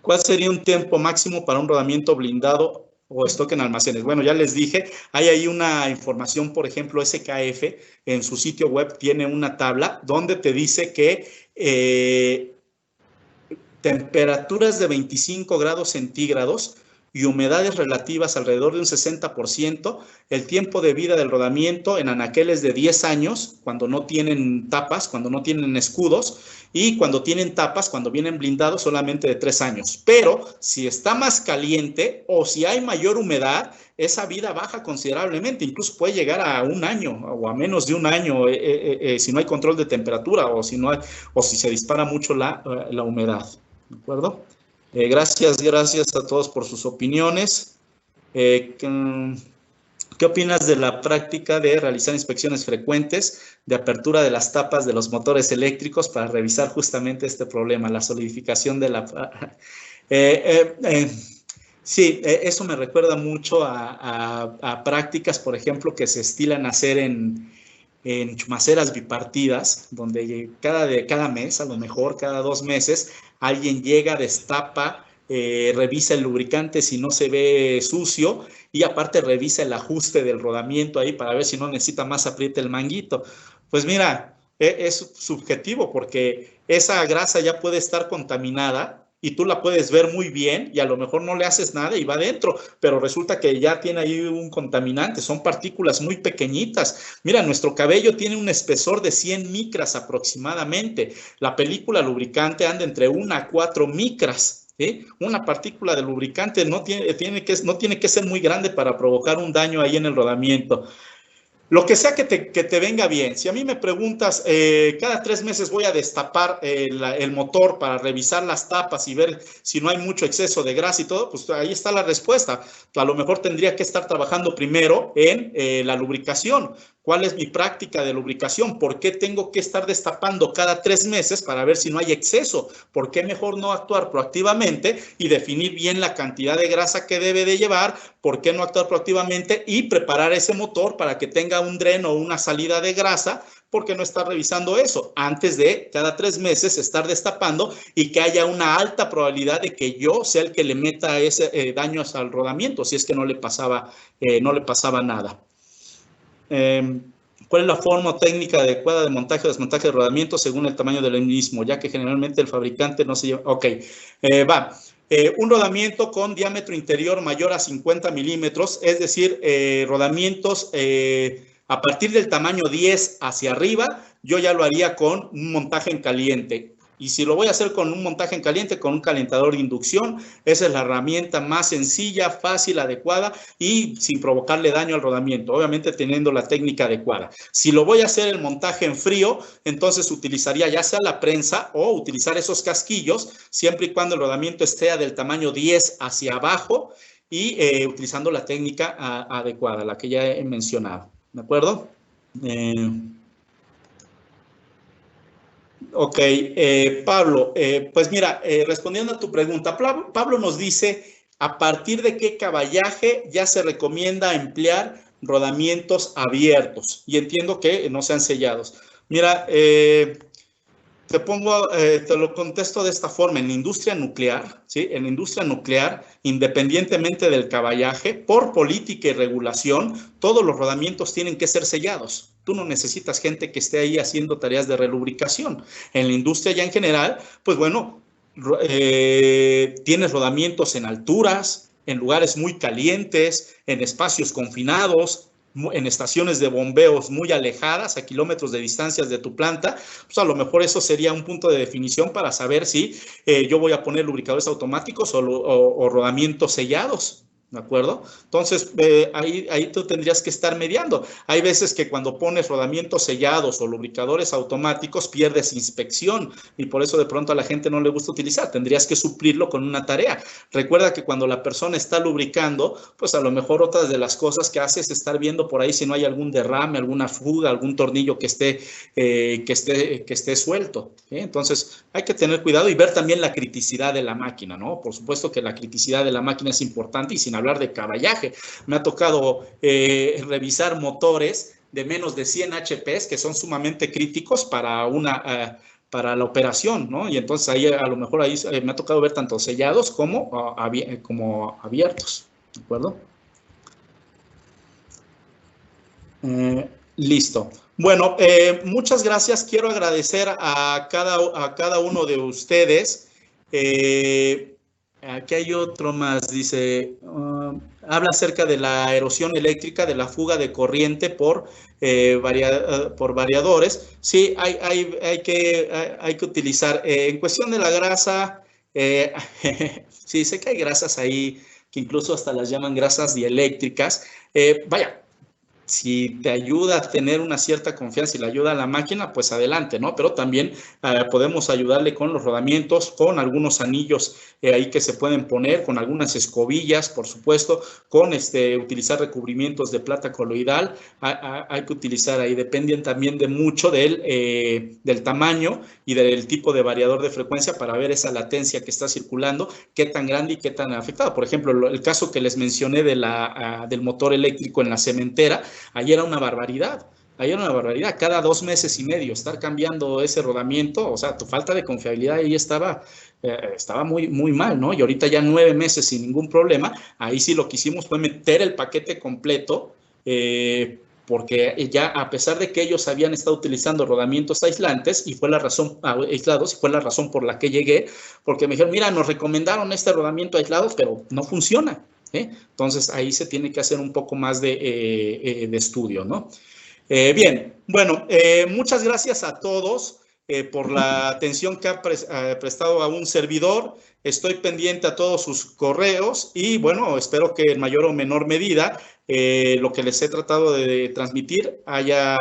¿Cuál sería un tiempo máximo para un rodamiento blindado o stock en almacenes? Bueno, ya les dije, hay ahí una información, por ejemplo, SKF en su sitio web tiene una tabla donde te dice que temperaturas de 25 grados centígrados y humedades relativas alrededor de un 60%, el tiempo de vida del rodamiento en anaqueles de 10 años, cuando no tienen tapas, cuando no tienen escudos, y cuando tienen tapas, cuando vienen blindados, solamente de 3 años. Pero si está más caliente o si hay mayor humedad, esa vida baja considerablemente, incluso puede llegar a 1 año o a menos de 1 año si no hay control de temperatura o si se dispara mucho la humedad. ¿De acuerdo? Gracias a todos por sus opiniones. ¿Qué opinas de la práctica de realizar inspecciones frecuentes de apertura de las tapas de los motores eléctricos para revisar justamente este problema, la solidificación de la... Sí, eso me recuerda mucho a prácticas, por ejemplo, que se estilan hacer en chumaceras bipartidas, donde cada mes, a lo mejor cada 2 meses, alguien llega, destapa, revisa el lubricante si no se ve sucio y aparte revisa el ajuste del rodamiento ahí para ver si no necesita más apriete el manguito. Pues mira, es subjetivo porque esa grasa ya puede estar contaminada y tú la puedes ver muy bien y a lo mejor no le haces nada y va adentro, pero resulta que ya tiene ahí un contaminante, son partículas muy pequeñitas. Mira, nuestro cabello tiene un espesor de 100 micras aproximadamente. La película lubricante anda entre 1 a 4 micras. Una partícula de lubricante no tiene que ser muy grande para provocar un daño ahí en el rodamiento. Lo que sea que te venga bien. Si a mí me preguntas, cada 3 meses voy a destapar el motor para revisar las tapas y ver si no hay mucho exceso de grasa y todo, pues ahí está la respuesta. A lo mejor tendría que estar trabajando primero en la lubricación, ¿Cuál es mi práctica de lubricación? ¿Por qué tengo que estar destapando cada 3 meses para ver si no hay exceso? ¿Por qué mejor no actuar proactivamente y definir bien la cantidad de grasa que debe de llevar? ¿Por qué no actuar proactivamente y preparar ese motor para que tenga un dreno o una salida de grasa? ¿Por qué no estar revisando eso antes de cada 3 meses estar destapando y que haya una alta probabilidad de que yo sea el que le meta ese daños al rodamiento, si es que no le pasaba nada? ¿Cuál es la forma o técnica adecuada de montaje o desmontaje de rodamiento según el tamaño del mismo? Ya que generalmente el fabricante no se lleva. Ok, un rodamiento con diámetro interior mayor a 50 milímetros, es decir, rodamientos a partir del tamaño 10 hacia arriba, yo ya lo haría con un montaje en caliente. Y si lo voy a hacer con un montaje en caliente, con un calentador de inducción, esa es la herramienta más sencilla, fácil, adecuada y sin provocarle daño al rodamiento, obviamente teniendo la técnica adecuada. Si lo voy a hacer el montaje en frío, entonces utilizaría ya sea la prensa o utilizar esos casquillos, siempre y cuando el rodamiento esté del tamaño 10 hacia abajo y utilizando la técnica adecuada, la que ya he mencionado. ¿De acuerdo? Ok, Pablo, pues mira, respondiendo a tu pregunta, Pablo nos dice, ¿a partir de qué caballaje ya se recomienda emplear rodamientos abiertos? Y entiendo que no sean sellados. Mira, te lo contesto de esta forma. En la industria nuclear, ¿sí? En la industria nuclear, independientemente del caballaje, por política y regulación, todos los rodamientos tienen que ser sellados. Tú no necesitas gente que esté ahí haciendo tareas de relubricación. En la industria ya en general, pues bueno, tienes rodamientos en alturas, en lugares muy calientes, en espacios confinados, en estaciones de bombeos muy alejadas, a kilómetros de distancias de tu planta, pues a lo mejor eso sería un punto de definición para saber si yo voy a poner lubricadores automáticos o rodamientos sellados. ¿De acuerdo? Entonces, ahí tú tendrías que estar mediando. Hay veces que cuando pones rodamientos sellados o lubricadores automáticos pierdes inspección y por eso de pronto a la gente no le gusta utilizar. Tendrías que suplirlo con una tarea. Recuerda que cuando la persona está lubricando, pues a lo mejor otras de las cosas que hace es estar viendo por ahí si no hay algún derrame, alguna fuga, algún tornillo que esté suelto. ¿Sí? Entonces, hay que tener cuidado y ver también la criticidad de la máquina, ¿no? Por supuesto que la criticidad de la máquina es importante y sin hablar de caballaje. Me ha tocado revisar motores de menos de 100 HPs que son sumamente críticos para la operación, ¿no? Y entonces ahí a lo mejor ahí me ha tocado ver tanto sellados como abiertos, ¿de acuerdo? Listo. Bueno, muchas gracias. Quiero agradecer a cada uno de ustedes. Aquí hay otro más, dice, habla acerca de la erosión eléctrica, de la fuga de corriente por variadores. Sí, hay que utilizar. En cuestión de la grasa, sí, sé que hay grasas ahí que incluso hasta las llaman grasas dieléctricas. Vaya, si te ayuda a tener una cierta confianza y le ayuda a la máquina, pues adelante, ¿no? Pero también podemos ayudarle con los rodamientos, con algunos anillos ahí que se pueden poner, con algunas escobillas, por supuesto, con utilizar recubrimientos de plata coloidal. Hay que utilizar ahí, dependen también de mucho del tamaño y del tipo de variador de frecuencia para ver esa latencia que está circulando, qué tan grande y qué tan afectada. Por ejemplo, el caso que les mencioné del motor eléctrico en la cementera, ahí era una barbaridad. Ahí era una barbaridad. Cada 2 meses y medio estar cambiando ese rodamiento, o sea, tu falta de confiabilidad ahí estaba muy, muy mal, ¿no? Y ahorita ya 9 meses sin ningún problema. Ahí sí lo que hicimos fue meter el paquete completo, porque ya a pesar de que ellos habían estado utilizando rodamientos aislantes y fue la razón aislados y fue la razón por la que llegué, porque me dijeron, mira, nos recomendaron este rodamiento aislado, pero no funciona. Entonces ahí se tiene que hacer un poco más de estudio, ¿no? Bien, bueno, muchas gracias a todos por la atención que ha prestado a un servidor. Estoy pendiente a todos sus correos y bueno, espero que en mayor o menor medida lo que les he tratado de transmitir haya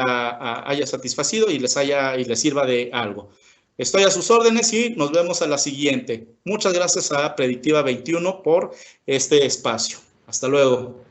satisfacido y les sirva de algo. Estoy a sus órdenes y nos vemos a la siguiente. Muchas gracias a Predictiva 21 por este espacio. Hasta luego.